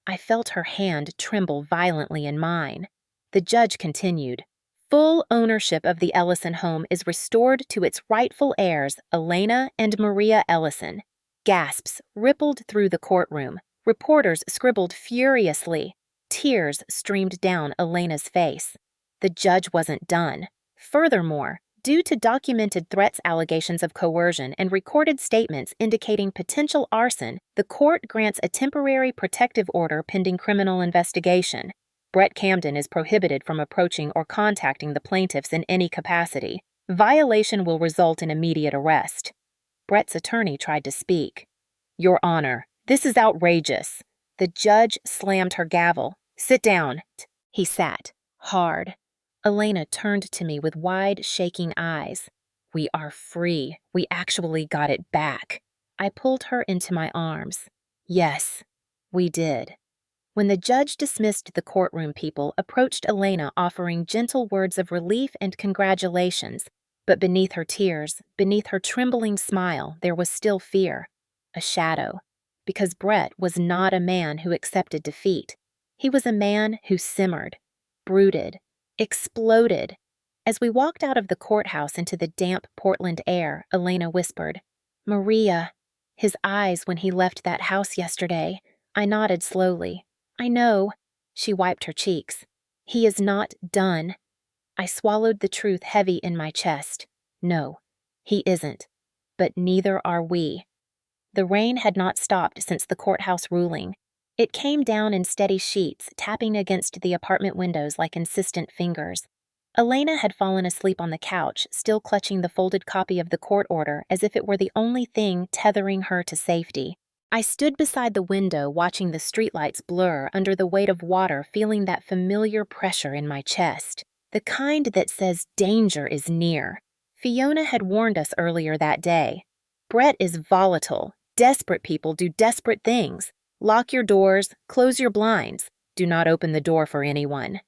Speaker 1: I felt her hand tremble violently in mine. The judge continued. Full ownership of the Ellison home is restored to its rightful heirs, Elena and Maria Ellison. Gasps rippled through the courtroom. Reporters scribbled furiously. Tears streamed down Elena's face. The judge wasn't done. Furthermore, due to documented threats, allegations of coercion, and recorded statements indicating potential arson, the court grants a temporary protective order pending criminal investigation. Brett Camden is prohibited from approaching or contacting the plaintiffs in any capacity. Violation will result in immediate arrest. Brett's attorney tried to speak. Your Honor, this is outrageous. The judge slammed her gavel. Sit down. He sat, hard. Elena turned to me with wide, shaking eyes. We are free. We actually got it back. I pulled her into my arms. Yes, we did. When the judge dismissed the courtroom, people approached Elena offering gentle words of relief and congratulations. But beneath her tears, beneath her trembling smile, there was still fear. A shadow. Because Brett was not a man who accepted defeat. He was a man who simmered, brooded, exploded. As we walked out of the courthouse into the damp Portland air, Elena whispered, Maria. His eyes when he left that house yesterday. I nodded slowly. I know. She wiped her cheeks. He is not done. I swallowed the truth heavy in my chest. No, he isn't. But neither are we. The rain had not stopped since the courthouse ruling. It came down in steady sheets, tapping against the apartment windows like insistent fingers. Elena had fallen asleep on the couch, still clutching the folded copy of the court order as if it were the only thing tethering her to safety. I stood beside the window watching the streetlights blur under the weight of water, feeling that familiar pressure in my chest, the kind that says danger is near. Fiona had warned us earlier that day. Brett is volatile. Desperate people do desperate things. Lock your doors, close your blinds. Do not open the door for anyone.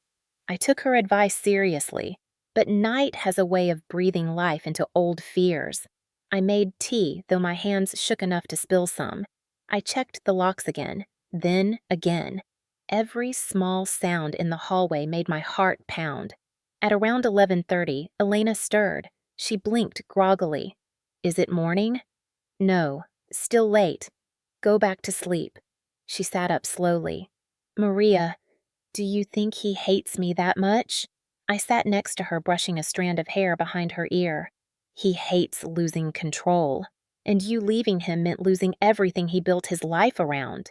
Speaker 1: I took her advice seriously, but night has a way of breathing life into old fears. I made tea, though my hands shook enough to spill some. I checked the locks again, then again. Every small sound in the hallway made my heart pound. At around 11:30, Elena stirred. She blinked groggily. Is it morning? No, still late. Go back to sleep. She sat up slowly. Maria, do you think he hates me that much? I sat next to her, brushing a strand of hair behind her ear. He hates losing control. And you leaving him meant losing everything he built his life around.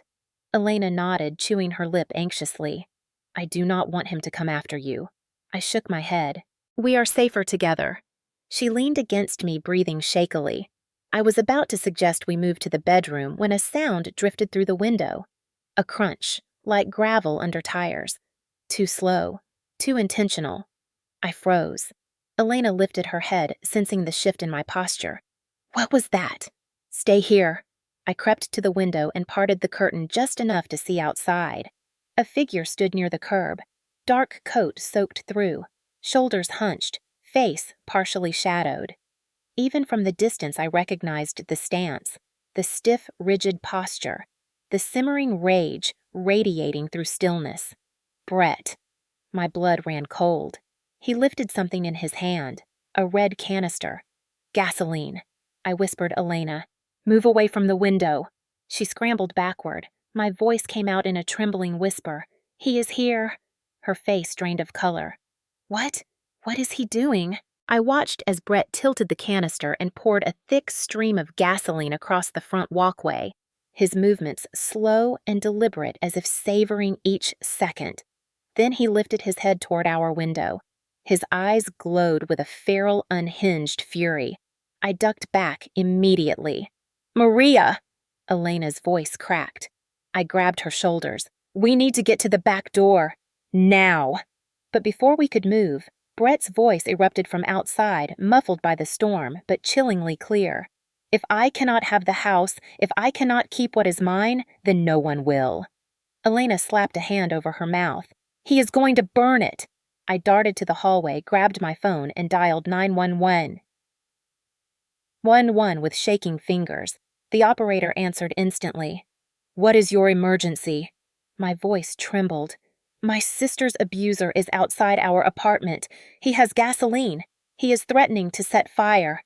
Speaker 1: Elena nodded, chewing her lip anxiously. I do not want him to come after you. I shook my head. We are safer together. She leaned against me, breathing shakily. I was about to suggest we move to the bedroom when a sound drifted through the window. A crunch, like gravel under tires. Too slow, too intentional. I froze. Elena lifted her head, sensing the shift in my posture. What was that? Stay here. I crept to the window and parted the curtain just enough to see outside. A figure stood near the curb, dark coat soaked through, shoulders hunched, face partially shadowed. Even from the distance, I recognized the stance, the stiff, rigid posture, the simmering rage radiating through stillness. Brett. My blood ran cold. He lifted something in his hand, a red canister. Gasoline. I whispered Elena. Move away from the window. She scrambled backward. My voice came out in a trembling whisper. He is here. Her face drained of color. What? What is he doing? I watched as Brett tilted the canister and poured a thick stream of gasoline across the front walkway, his movements slow and deliberate as if savoring each second. Then he lifted his head toward our window. His eyes glowed with a feral, unhinged fury. I ducked back immediately. Maria! Elena's voice cracked. I grabbed her shoulders. We need to get to the back door. Now! But before we could move, Brett's voice erupted from outside, muffled by the storm, but chillingly clear. If I cannot have the house, if I cannot keep what is mine, then no one will. Elena slapped a hand over her mouth. He is going to burn it. I darted to the hallway, grabbed my phone, and dialed 911. 11 with shaking fingers. The operator answered instantly. What is your emergency? My voice trembled. My sister's abuser is outside our apartment. He has gasoline. He is threatening to set fire.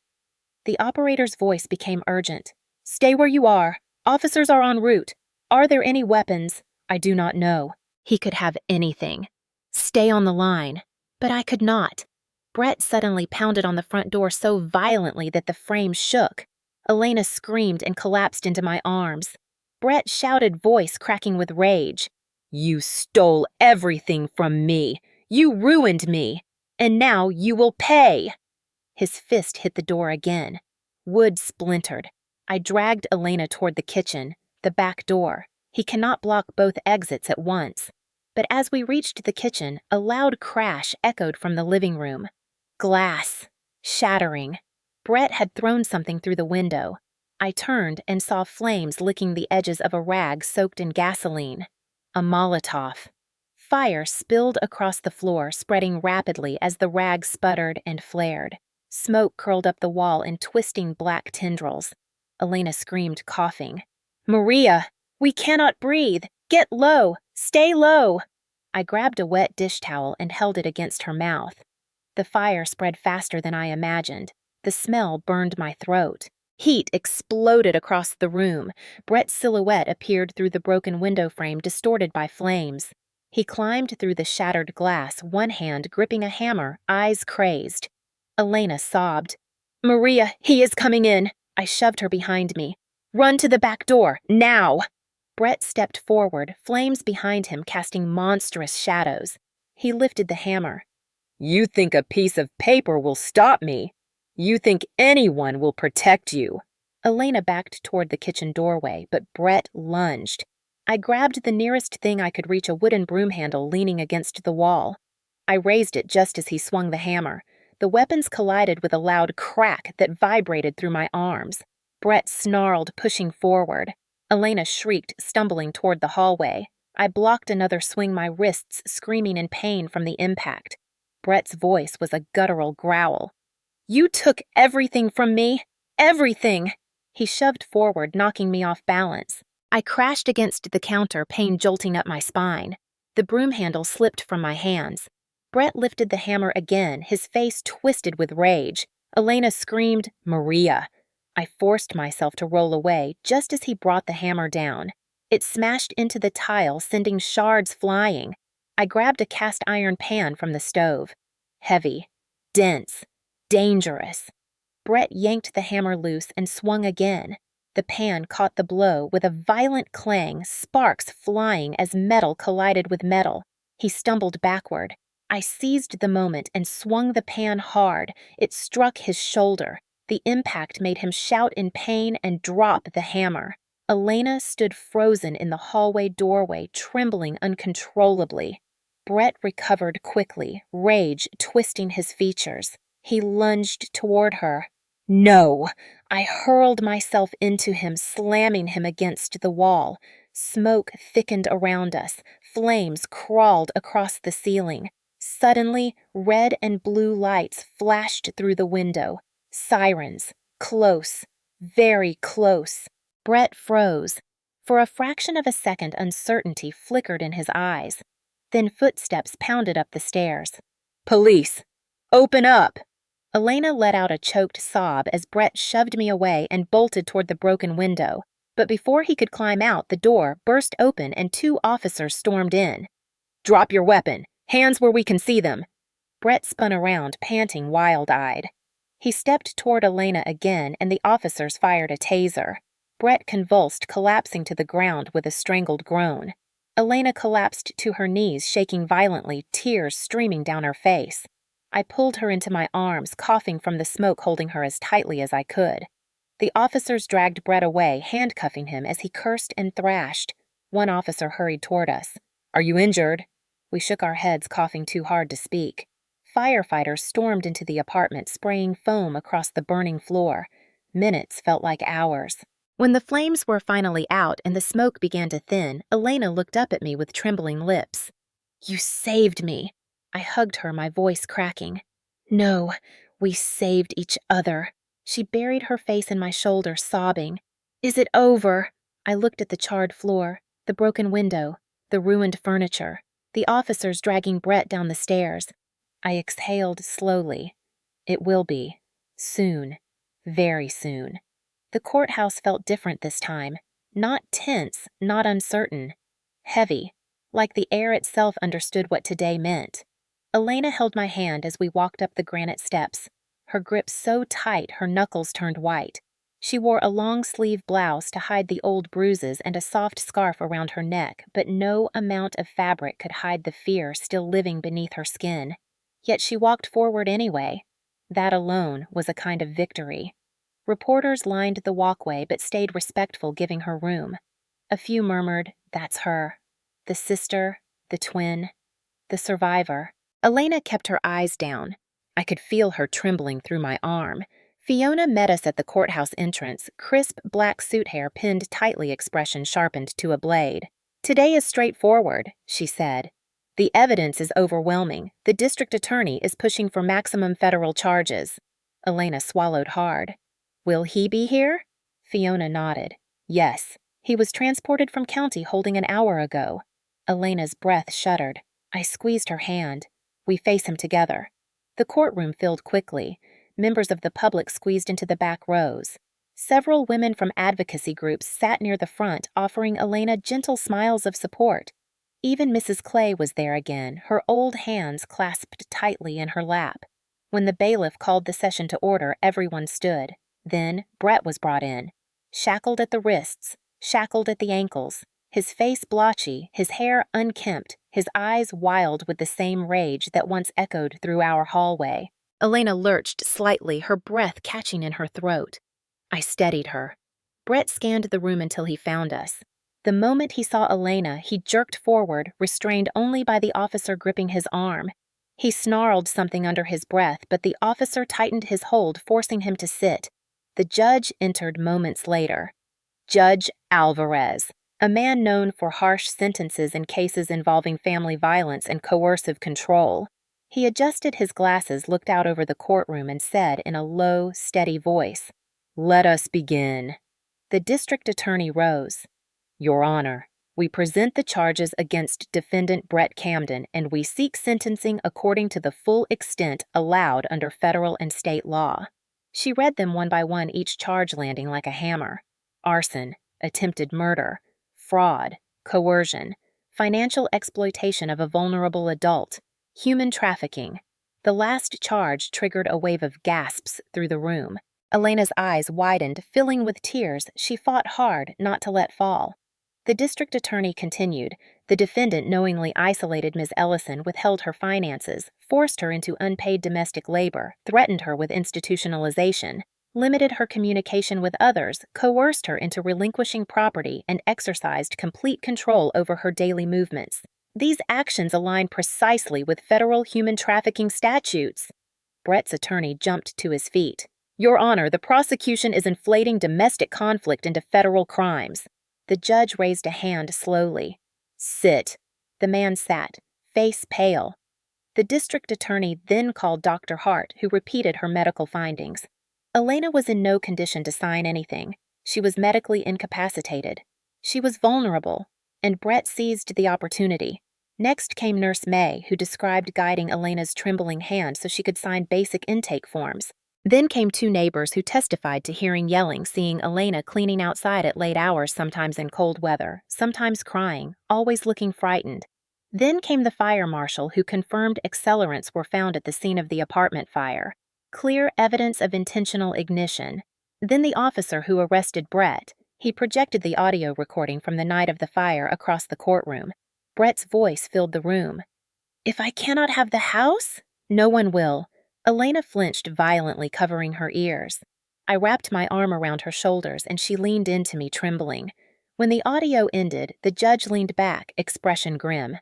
Speaker 1: The operator's voice became urgent. Stay where you are. Officers are en route. Are there any weapons? I do not know. He could have anything. Stay on the line. But I could not. Brett suddenly pounded on the front door so violently that the frame shook. Elena screamed and collapsed into my arms. Brett shouted, voice cracking with rage. You stole everything from me. You ruined me. And now you will pay. His fist hit the door again. Wood splintered. I dragged Elena toward the kitchen, the back door. He cannot block both exits at once. But as we reached the kitchen, a loud crash echoed from the living room. Glass. Shattering. Brett had thrown something through the window. I turned and saw flames licking the edges of a rag soaked in gasoline. A Molotov. Fire spilled across the floor, spreading rapidly as the rag sputtered and flared. Smoke curled up the wall in twisting black tendrils. Elena screamed, coughing. Maria! We cannot breathe! Get low! Stay low! I grabbed a wet dish towel and held it against her mouth. The fire spread faster than I imagined. The smell burned my throat. Heat exploded across the room. Brett's silhouette appeared through the broken window frame, distorted by flames. He climbed through the shattered glass, one hand gripping a hammer, eyes crazed. Elena sobbed. Maria, he is coming in. I shoved her behind me. Run to the back door, now! Brett stepped forward, flames behind him casting monstrous shadows. He lifted the hammer. You think a piece of paper will stop me? You think anyone will protect you? Elena backed toward the kitchen doorway, but Brett lunged. I grabbed the nearest thing I could reach, a wooden broom handle leaning against the wall. I raised it just as he swung the hammer. The weapons collided with a loud crack that vibrated through my arms. Brett snarled, pushing forward. Elena shrieked, stumbling toward the hallway. I blocked another swing, my wrists screaming in pain from the impact. Brett's voice was a guttural growl. You took everything from me. Everything! He shoved forward, knocking me off balance. I crashed against the counter, pain jolting up my spine. The broom handle slipped from my hands. Brett lifted the hammer again, his face twisted with rage. Elena screamed, Maria! I forced myself to roll away just as he brought the hammer down. It smashed into the tile, sending shards flying. I grabbed a cast iron pan from the stove. Heavy, dense, dangerous. Brett yanked the hammer loose and swung again. The pan caught the blow with a violent clang, sparks flying as metal collided with metal. He stumbled backward. I seized the moment and swung the pan hard. It struck his shoulder. The impact made him shout in pain and drop the hammer. Elena stood frozen in the hallway doorway, trembling uncontrollably. Brett recovered quickly, rage twisting his features. He lunged toward her. No! I hurled myself into him, slamming him against the wall. Smoke thickened around us. Flames crawled across the ceiling. Suddenly, red and blue lights flashed through the window. Sirens. Close. Very close. Brett froze. For a fraction of a second, uncertainty flickered in his eyes. Then footsteps pounded up the stairs. Police! Open up! Elena let out a choked sob as Brett shoved me away and bolted toward the broken window. But before he could climb out, the door burst open and 2 officers stormed in. Drop your weapon. Hands where we can see them. Brett spun around, panting wild-eyed. He stepped toward Elena again, and the officers fired a taser. Brett convulsed, collapsing to the ground with a strangled groan. Elena collapsed to her knees, shaking violently, tears streaming down her face. I pulled her into my arms, coughing from the smoke, holding her as tightly as I could. The officers dragged Brett away, handcuffing him as he cursed and thrashed. One officer hurried toward us. Are you injured? We shook our heads, coughing too hard to speak. Firefighters stormed into the apartment, spraying foam across the burning floor. Minutes felt like hours. When the flames were finally out and the smoke began to thin, Elena looked up at me with trembling lips. You saved me. I hugged her, my voice cracking. No, we saved each other. She buried her face in my shoulder, sobbing. Is it over? I looked at the charred floor, the broken window, the ruined furniture, the officers dragging Brett down the stairs. I exhaled slowly. It will be. Soon. Very soon. The courthouse felt different this time. Not tense, not uncertain. Heavy, like the air itself understood what today meant. Elena held my hand as we walked up the granite steps, her grip so tight her knuckles turned white. She wore a long-sleeve blouse to hide the old bruises and a soft scarf around her neck, but no amount of fabric could hide the fear still living beneath her skin. Yet she walked forward anyway. That alone was a kind of victory. Reporters lined the walkway but stayed respectful, giving her room. A few murmured, "That's her." The sister, the twin, the survivor. Elena kept her eyes down. I could feel her trembling through my arm. Fiona met us at the courthouse entrance, crisp black suit hair pinned tightly, expression sharpened to a blade. "Today is straightforward," she said. "The evidence is overwhelming. The district attorney is pushing for maximum federal charges." Elena swallowed hard. "Will he be here?" Fiona nodded. "Yes. He was transported from county holding an hour ago." Elena's breath shuddered. I squeezed her hand. We face him together. The courtroom filled quickly. Members of the public squeezed into the back rows. Several women from advocacy groups sat near the front, offering Elena gentle smiles of support. Even Mrs. Clay was there again, her old hands clasped tightly in her lap. When the bailiff called the session to order, everyone stood. Then Brett was brought in, shackled at the wrists, shackled at the ankles, his face blotchy, his hair unkempt, his eyes wild with the same rage that once echoed through our hallway. Elena lurched slightly, her breath catching in her throat. I steadied her. Brett scanned the room until he found us. The moment he saw Elena, he jerked forward, restrained only by the officer gripping his arm. He snarled something under his breath, but the officer tightened his hold, forcing him to sit. The judge entered moments later. Judge Alvarez, a man known for harsh sentences in cases involving family violence and coercive control. He adjusted his glasses, looked out over the courtroom, and said in a low, steady voice, "Let us begin." The district attorney rose. "Your Honor, we present the charges against defendant Brett Camden, and we seek sentencing according to the full extent allowed under federal and state law." She read them one by one, each charge landing like a hammer. Arson, attempted murder, fraud, coercion, financial exploitation of a vulnerable adult, human trafficking. The last charge triggered a wave of gasps through the room. Elena's eyes widened, filling with tears. She fought hard not to let fall. The district attorney continued. The defendant knowingly isolated Ms. Ellison, withheld her finances, forced her into unpaid domestic labor, threatened her with institutionalization, limited her communication with others, coerced her into relinquishing property, and exercised complete control over her daily movements. These actions align precisely with federal human trafficking statutes. Brett's attorney jumped to his feet. "Your Honor, the prosecution is inflating domestic conflict into federal crimes." The judge raised a hand slowly. "Sit." The man sat, face pale. The district attorney then called Dr. Hart, who repeated her medical findings. Elena was in no condition to sign anything. She was medically incapacitated. She was vulnerable, and Brett seized the opportunity. Next came Nurse May, who described guiding Elena's trembling hand so she could sign basic intake forms. Then came two neighbors who testified to hearing yelling, seeing Elena cleaning outside at late hours, sometimes in cold weather, sometimes crying, always looking frightened. Then came the fire marshal, who confirmed accelerants were found at the scene of the apartment fire. Clear evidence of intentional ignition. Then the officer who arrested Brett. He projected the audio recording from the night of the fire across the courtroom. Brett's voice filled the room. "If I cannot have the house, no one will." Elena flinched violently, covering her ears. I wrapped my arm around her shoulders, and she leaned into me, trembling. When the audio ended, the judge leaned back, expression grim.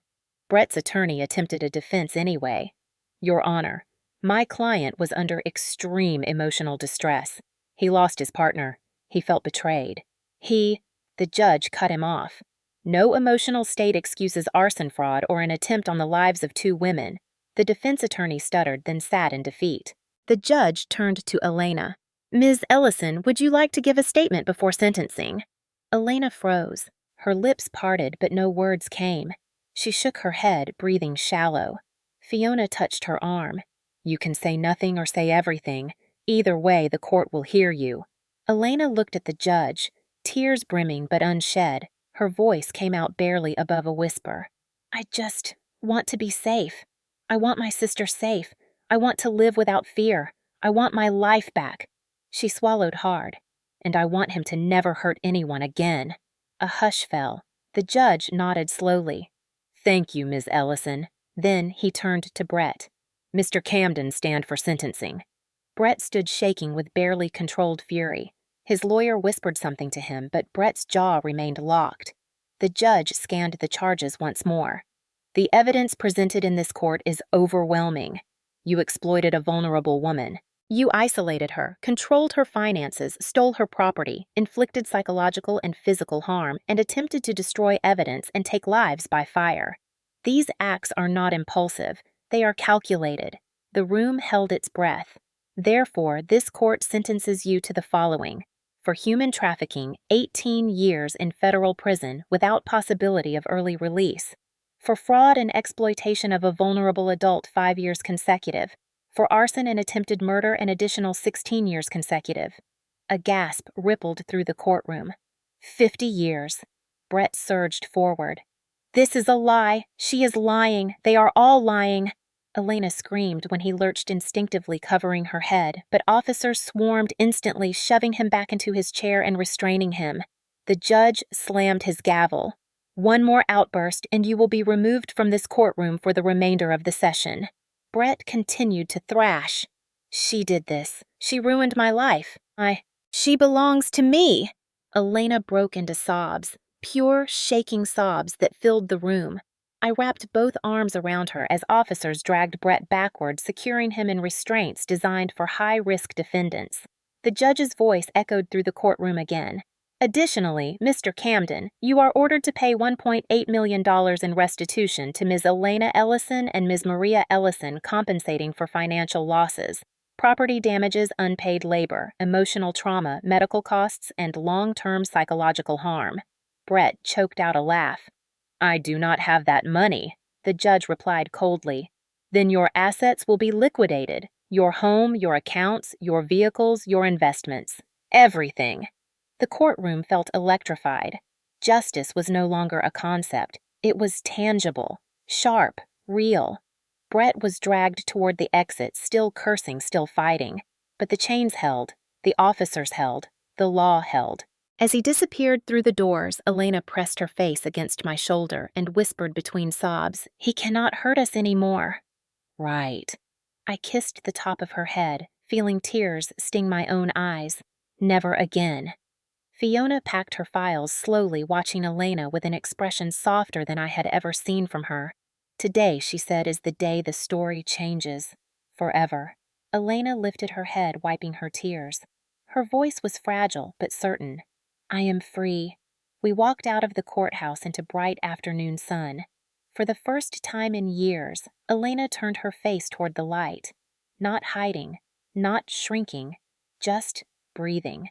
Speaker 1: Brett's attorney attempted a defense anyway. "Your Honor, my client was under extreme emotional distress. He lost his partner. He felt betrayed. The judge cut him off. No emotional state excuses arson fraud or an attempt on the lives of two women. The defense attorney stuttered, then sat in defeat. The judge turned to Elena. "Ms. Ellison, would you like to give a statement before sentencing?" Elena froze. Her lips parted, but no words came. She shook her head, breathing shallow. Fiona touched her arm. "You can say nothing or say everything. Either way, the court will hear you." Elena looked at the judge, tears brimming but unshed. Her voice came out barely above a whisper. "I just want to be safe. I want my sister safe. I want to live without fear. I want my life back." She swallowed hard. "And I want him to never hurt anyone again." A hush fell. The judge nodded slowly. "Thank you, Ms. Ellison." Then he turned to Brett. "Mr. Camden, stand for sentencing." Brett stood shaking with barely controlled fury. His lawyer whispered something to him, but Brett's jaw remained locked. The judge scanned the charges once more. "The evidence presented in this court is overwhelming. You exploited a vulnerable woman. You isolated her, controlled her finances, stole her property, inflicted psychological and physical harm, and attempted to destroy evidence and take lives by fire. These acts are not impulsive. They are calculated." The room held its breath. "Therefore, this court sentences you to the following. For human trafficking, 18 years in federal prison without possibility of early release. For fraud and exploitation of a vulnerable adult, 5 years consecutive. For arson and attempted murder, an additional 16 years consecutive." A gasp rippled through the courtroom. 50 years. Brett surged forward. "This is a lie. She is lying. They are all lying." Elena screamed when he lurched instinctively, covering her head, but officers swarmed instantly, shoving him back into his chair and restraining him. The judge slammed his gavel. "One more outburst, and you will be removed from this courtroom for the remainder of the session." Brett continued to thrash. "She did this. She ruined my life. She belongs to me." Elena broke into sobs, pure, shaking sobs that filled the room. I wrapped both arms around her as officers dragged Brett backward, securing him in restraints designed for high-risk defendants. The judge's voice echoed through the courtroom again. "Additionally, Mr. Camden, you are ordered to pay $1.8 million in restitution to Ms. Elena Ellison and Ms. Maria Ellison, compensating for financial losses, property damages, unpaid labor, emotional trauma, medical costs, and long-term psychological harm." Brett choked out a laugh. "I do not have that money," the judge replied coldly. "Then your assets will be liquidated. Your home, your accounts, your vehicles, your investments. Everything." The courtroom felt electrified. Justice was no longer a concept. It was tangible, sharp, real. Brett was dragged toward the exit, still cursing, still fighting. But the chains held, the officers held, the law held. As he disappeared through the doors, Elena pressed her face against my shoulder and whispered between sobs, "He cannot hurt us anymore." "Right." I kissed the top of her head, feeling tears sting my own eyes. Never again. Fiona packed her files slowly, watching Elena with an expression softer than I had ever seen from her. "Today," she said, "is the day the story changes. Forever." Elena lifted her head, wiping her tears. Her voice was fragile, but certain. "I am free." We walked out of the courthouse into bright afternoon sun. For the first time in years, Elena turned her face toward the light. Not hiding, not shrinking, just breathing.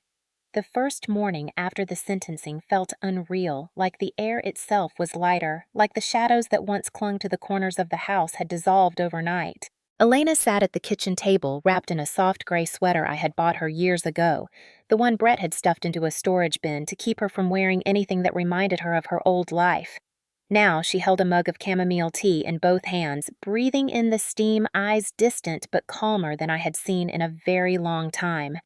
Speaker 1: The first morning after the sentencing felt unreal, like the air itself was lighter, like the shadows that once clung to the corners of the house had dissolved overnight. Elena sat at the kitchen table, wrapped in a soft gray sweater I had bought her years ago, the one Brett had stuffed into a storage bin to keep her from wearing anything that reminded her of her old life. Now she held a mug of chamomile tea in both hands, breathing in the steam, eyes distant but calmer than I had seen in a very long time.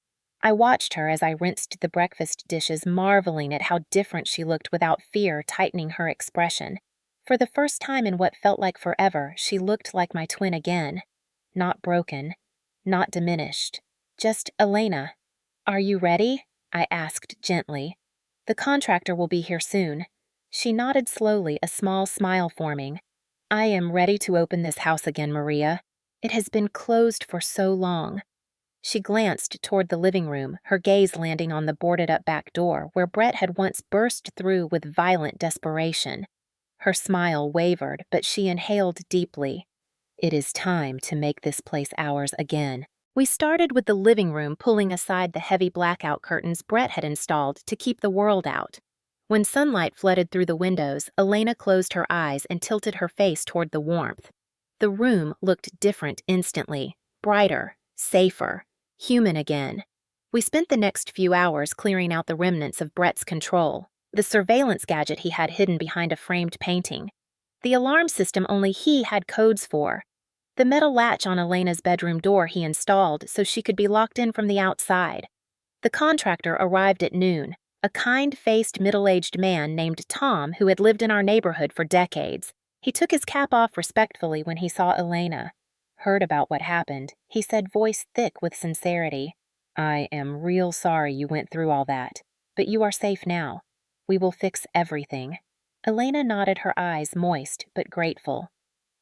Speaker 1: I watched her as I rinsed the breakfast dishes, marveling at how different she looked without fear tightening her expression. For the first time in what felt like forever, she looked like my twin again. Not broken, not diminished, just Elena. "Are you ready?" I asked gently. "The contractor will be here soon." She nodded slowly, a small smile forming. "I am ready to open this house again, Maria. It has been closed for so long." She glanced toward the living room, her gaze landing on the boarded-up back door where Brett had once burst through with violent desperation. Her smile wavered, but she inhaled deeply. "It is time to make this place ours again." We started with the living room, pulling aside the heavy blackout curtains Brett had installed to keep the world out. When sunlight flooded through the windows, Elena closed her eyes and tilted her face toward the warmth. The room looked different instantly, brighter, safer, human again. We spent the next few hours clearing out the remnants of Brett's control, the surveillance gadget he had hidden behind a framed painting, the alarm system only he had codes for, the metal latch on Elena's bedroom door he installed so she could be locked in from the outside. The contractor arrived at noon, a kind-faced middle-aged man named Tom who had lived in our neighborhood for decades. He took his cap off respectfully when he saw Elena. "Heard about what happened," he said, voice thick with sincerity. "I am real sorry you went through all that, but you are safe now. We will fix everything." Elena nodded, her eyes moist but grateful.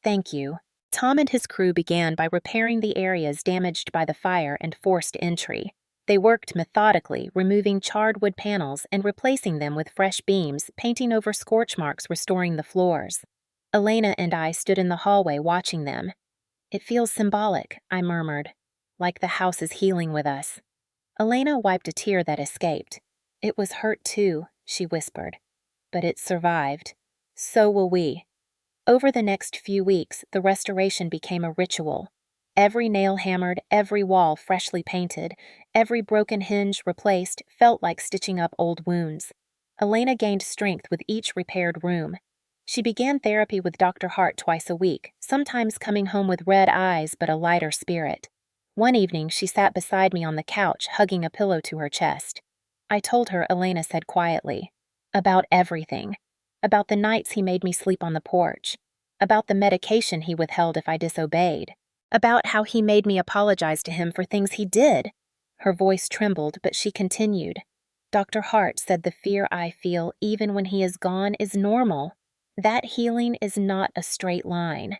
Speaker 1: "Thank you." Tom and his crew began by repairing the areas damaged by the fire and forced entry. They worked methodically, removing charred wood panels and replacing them with fresh beams, painting over scorch marks, restoring the floors. Elena and I stood in the hallway watching them. "It feels symbolic," I murmured, "like the house is healing with us." Elena wiped a tear that escaped. "It was hurt too," she whispered, "but it survived. So will we." Over the next few weeks, the restoration became a ritual. Every nail hammered, every wall freshly painted, every broken hinge replaced felt like stitching up old wounds. Elena gained strength with each repaired room. She began therapy with Dr. Hart twice a week, sometimes coming home with red eyes but a lighter spirit. One evening, she sat beside me on the couch, hugging a pillow to her chest. I told her, Elena said quietly, about everything. About the nights he made me sleep on the porch. About the medication he withheld if I disobeyed. About how he made me apologize to him for things he did. Her voice trembled, but she continued. "Dr. Hart said the fear I feel even when he is gone is normal. That healing is not a straight line."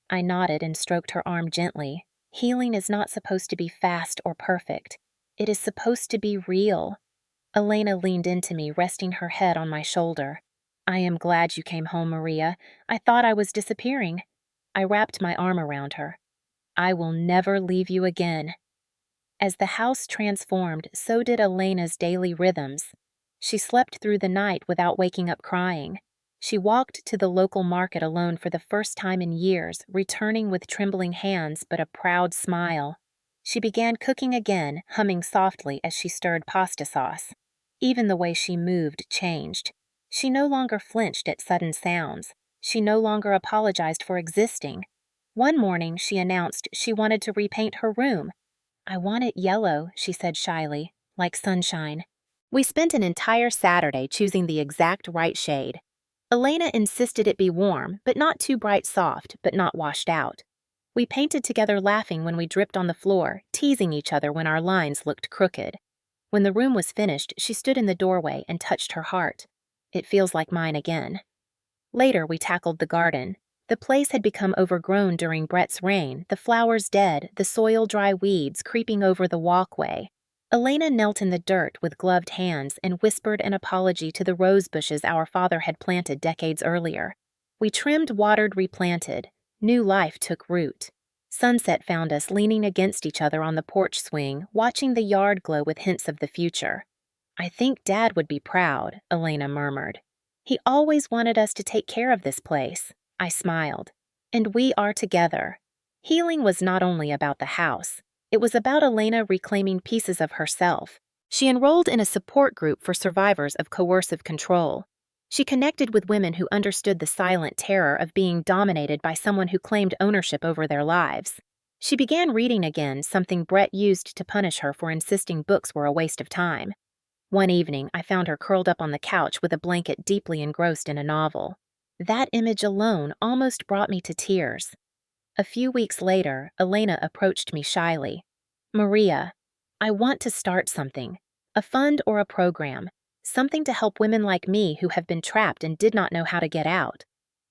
Speaker 1: I nodded and stroked her arm gently. Healing is not supposed to be fast or perfect. It is supposed to be real. Elena leaned into me, resting her head on my shoulder. "I am glad you came home, Maria. I thought I was disappearing." I wrapped my arm around her. "I will never leave you again." As the house transformed, so did Elena's daily rhythms. She slept through the night without waking up crying. She walked to the local market alone for the first time in years, returning with trembling hands but a proud smile. She began cooking again, humming softly as she stirred pasta sauce. Even the way she moved changed. She no longer flinched at sudden sounds. She no longer apologized for existing. One morning, she announced she wanted to repaint her room. "I want it yellow," she said shyly, "like sunshine." We spent an entire Saturday choosing the exact right shade. Elena insisted it be warm, but not too bright soft, but not washed out. We painted together, laughing when we dripped on the floor, teasing each other when our lines looked crooked. When the room was finished, she stood in the doorway and touched her heart. "It feels like mine again." Later, we tackled the garden. The place had become overgrown during Brett's reign, the flowers dead, the soil-dry weeds creeping over the walkway. Elena knelt in the dirt with gloved hands and whispered an apology to the rose bushes our father had planted decades earlier. We trimmed, watered, replanted. New life took root. Sunset found us leaning against each other on the porch swing, watching the yard glow with hints of the future. "I think Dad would be proud," Elena murmured. "He always wanted us to take care of this place." I smiled. "And we are together." Healing was not only about the house. It was about Elena reclaiming pieces of herself. She enrolled in a support group for survivors of coercive control. She connected with women who understood the silent terror of being dominated by someone who claimed ownership over their lives. She began reading again, something Brett used to punish her for insisting books were a waste of time. One evening, I found her curled up on the couch with a blanket deeply engrossed in a novel. That image alone almost brought me to tears. A few weeks later, Elena approached me shyly. "Maria, I want to start something. A fund or a program. Something to help women like me who have been trapped and did not know how to get out."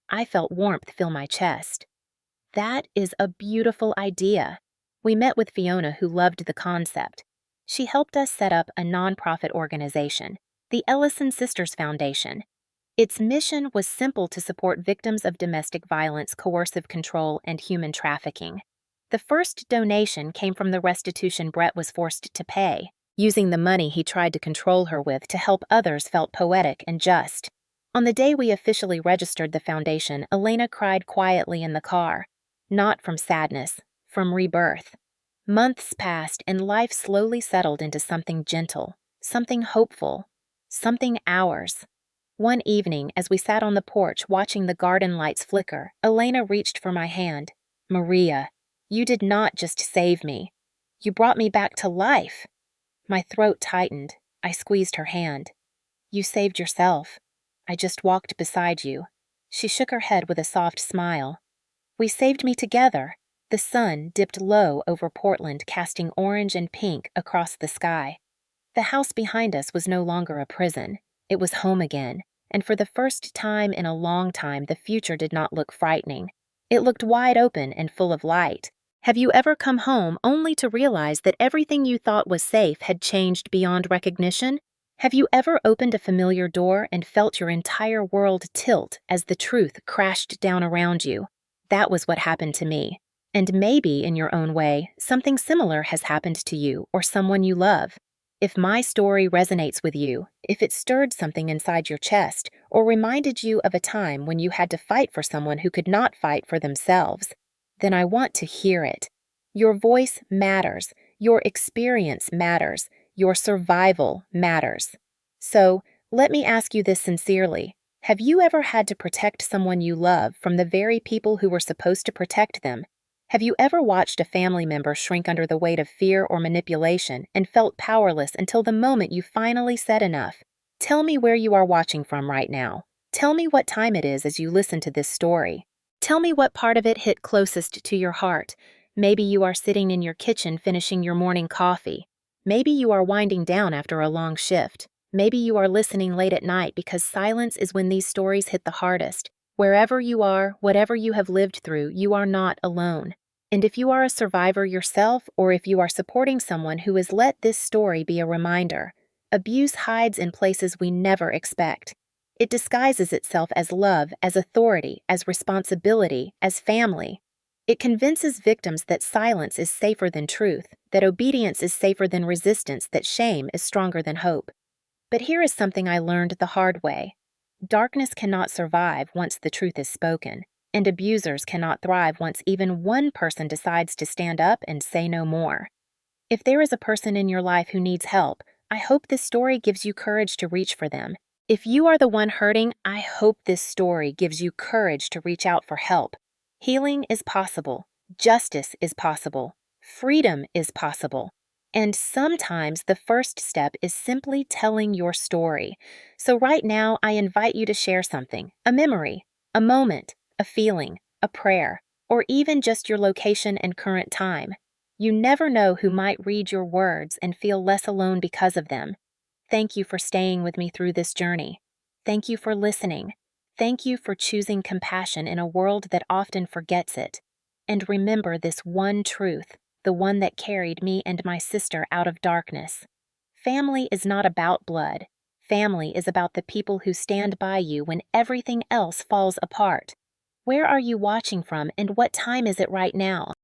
Speaker 1: I felt warmth fill my chest. "That is a beautiful idea." We met with Fiona, who loved the concept. She helped us set up a nonprofit organization, the Ellison Sisters Foundation. Its mission was simple: to support victims of domestic violence, coercive control, and human trafficking. The first donation came from the restitution Brett was forced to pay. Using the money he tried to control her with to help others felt poetic and just. On the day we officially registered the foundation, Elena cried quietly in the car. Not from sadness, from rebirth. Months passed and life slowly settled into something gentle, something hopeful, something ours. One evening, as we sat on the porch watching the garden lights flicker, Elena reached for my hand. "Maria, you did not just save me. You brought me back to life." My throat tightened. I squeezed her hand. "You saved yourself. I just walked beside you." She shook her head with a soft smile. "We saved me together." The sun dipped low over Portland, casting orange and pink across the sky. The house behind us was no longer a prison. It was home again, and for the first time in a long time, the future did not look frightening. It looked wide open and full of light. Have you ever come home only to realize that everything you thought was safe had changed beyond recognition? Have you ever opened a familiar door and felt your entire world tilt as the truth crashed down around you? That was what happened to me. And maybe, in your own way, something similar has happened to you or someone you love. If my story resonates with you, if it stirred something inside your chest, or reminded you of a time when you had to fight for someone who could not fight for themselves, then I want to hear it. Your voice matters. Your experience matters. Your survival matters. So, let me ask you this sincerely. Have you ever had to protect someone you love from the very people who were supposed to protect them? Have you ever watched a family member shrink under the weight of fear or manipulation and felt powerless until the moment you finally said enough? Tell me where you are watching from right now. Tell me what time it is as you listen to this story. Tell me what part of it hit closest to your heart. Maybe you are sitting in your kitchen finishing your morning coffee. Maybe you are winding down after a long shift. Maybe you are listening late at night because silence is when these stories hit the hardest. Wherever you are, whatever you have lived through, you are not alone. And if you are a survivor yourself, or if you are supporting someone who has let this story be a reminder, abuse hides in places we never expect. It disguises itself as love, as authority, as responsibility, as family. It convinces victims that silence is safer than truth, that obedience is safer than resistance, that shame is stronger than hope. But here is something I learned the hard way. Darkness cannot survive once the truth is spoken, and abusers cannot thrive once even one person decides to stand up and say no more. If there is a person in your life who needs help, I hope this story gives you courage to reach for them. If you are the one hurting, I hope this story gives you courage to reach out for help. Healing is possible. Justice is possible. Freedom is possible. And sometimes the first step is simply telling your story. So right now, I invite you to share something, a memory, a moment, a feeling, a prayer, or even just your location and current time. You never know who might read your words and feel less alone because of them. Thank you for staying with me through this journey. Thank you for listening. Thank you for choosing compassion in a world that often forgets it. And remember this one truth, the one that carried me and my sister out of darkness. Family is not about blood. Family is about the people who stand by you when everything else falls apart. Where are you watching from, and what time is it right now?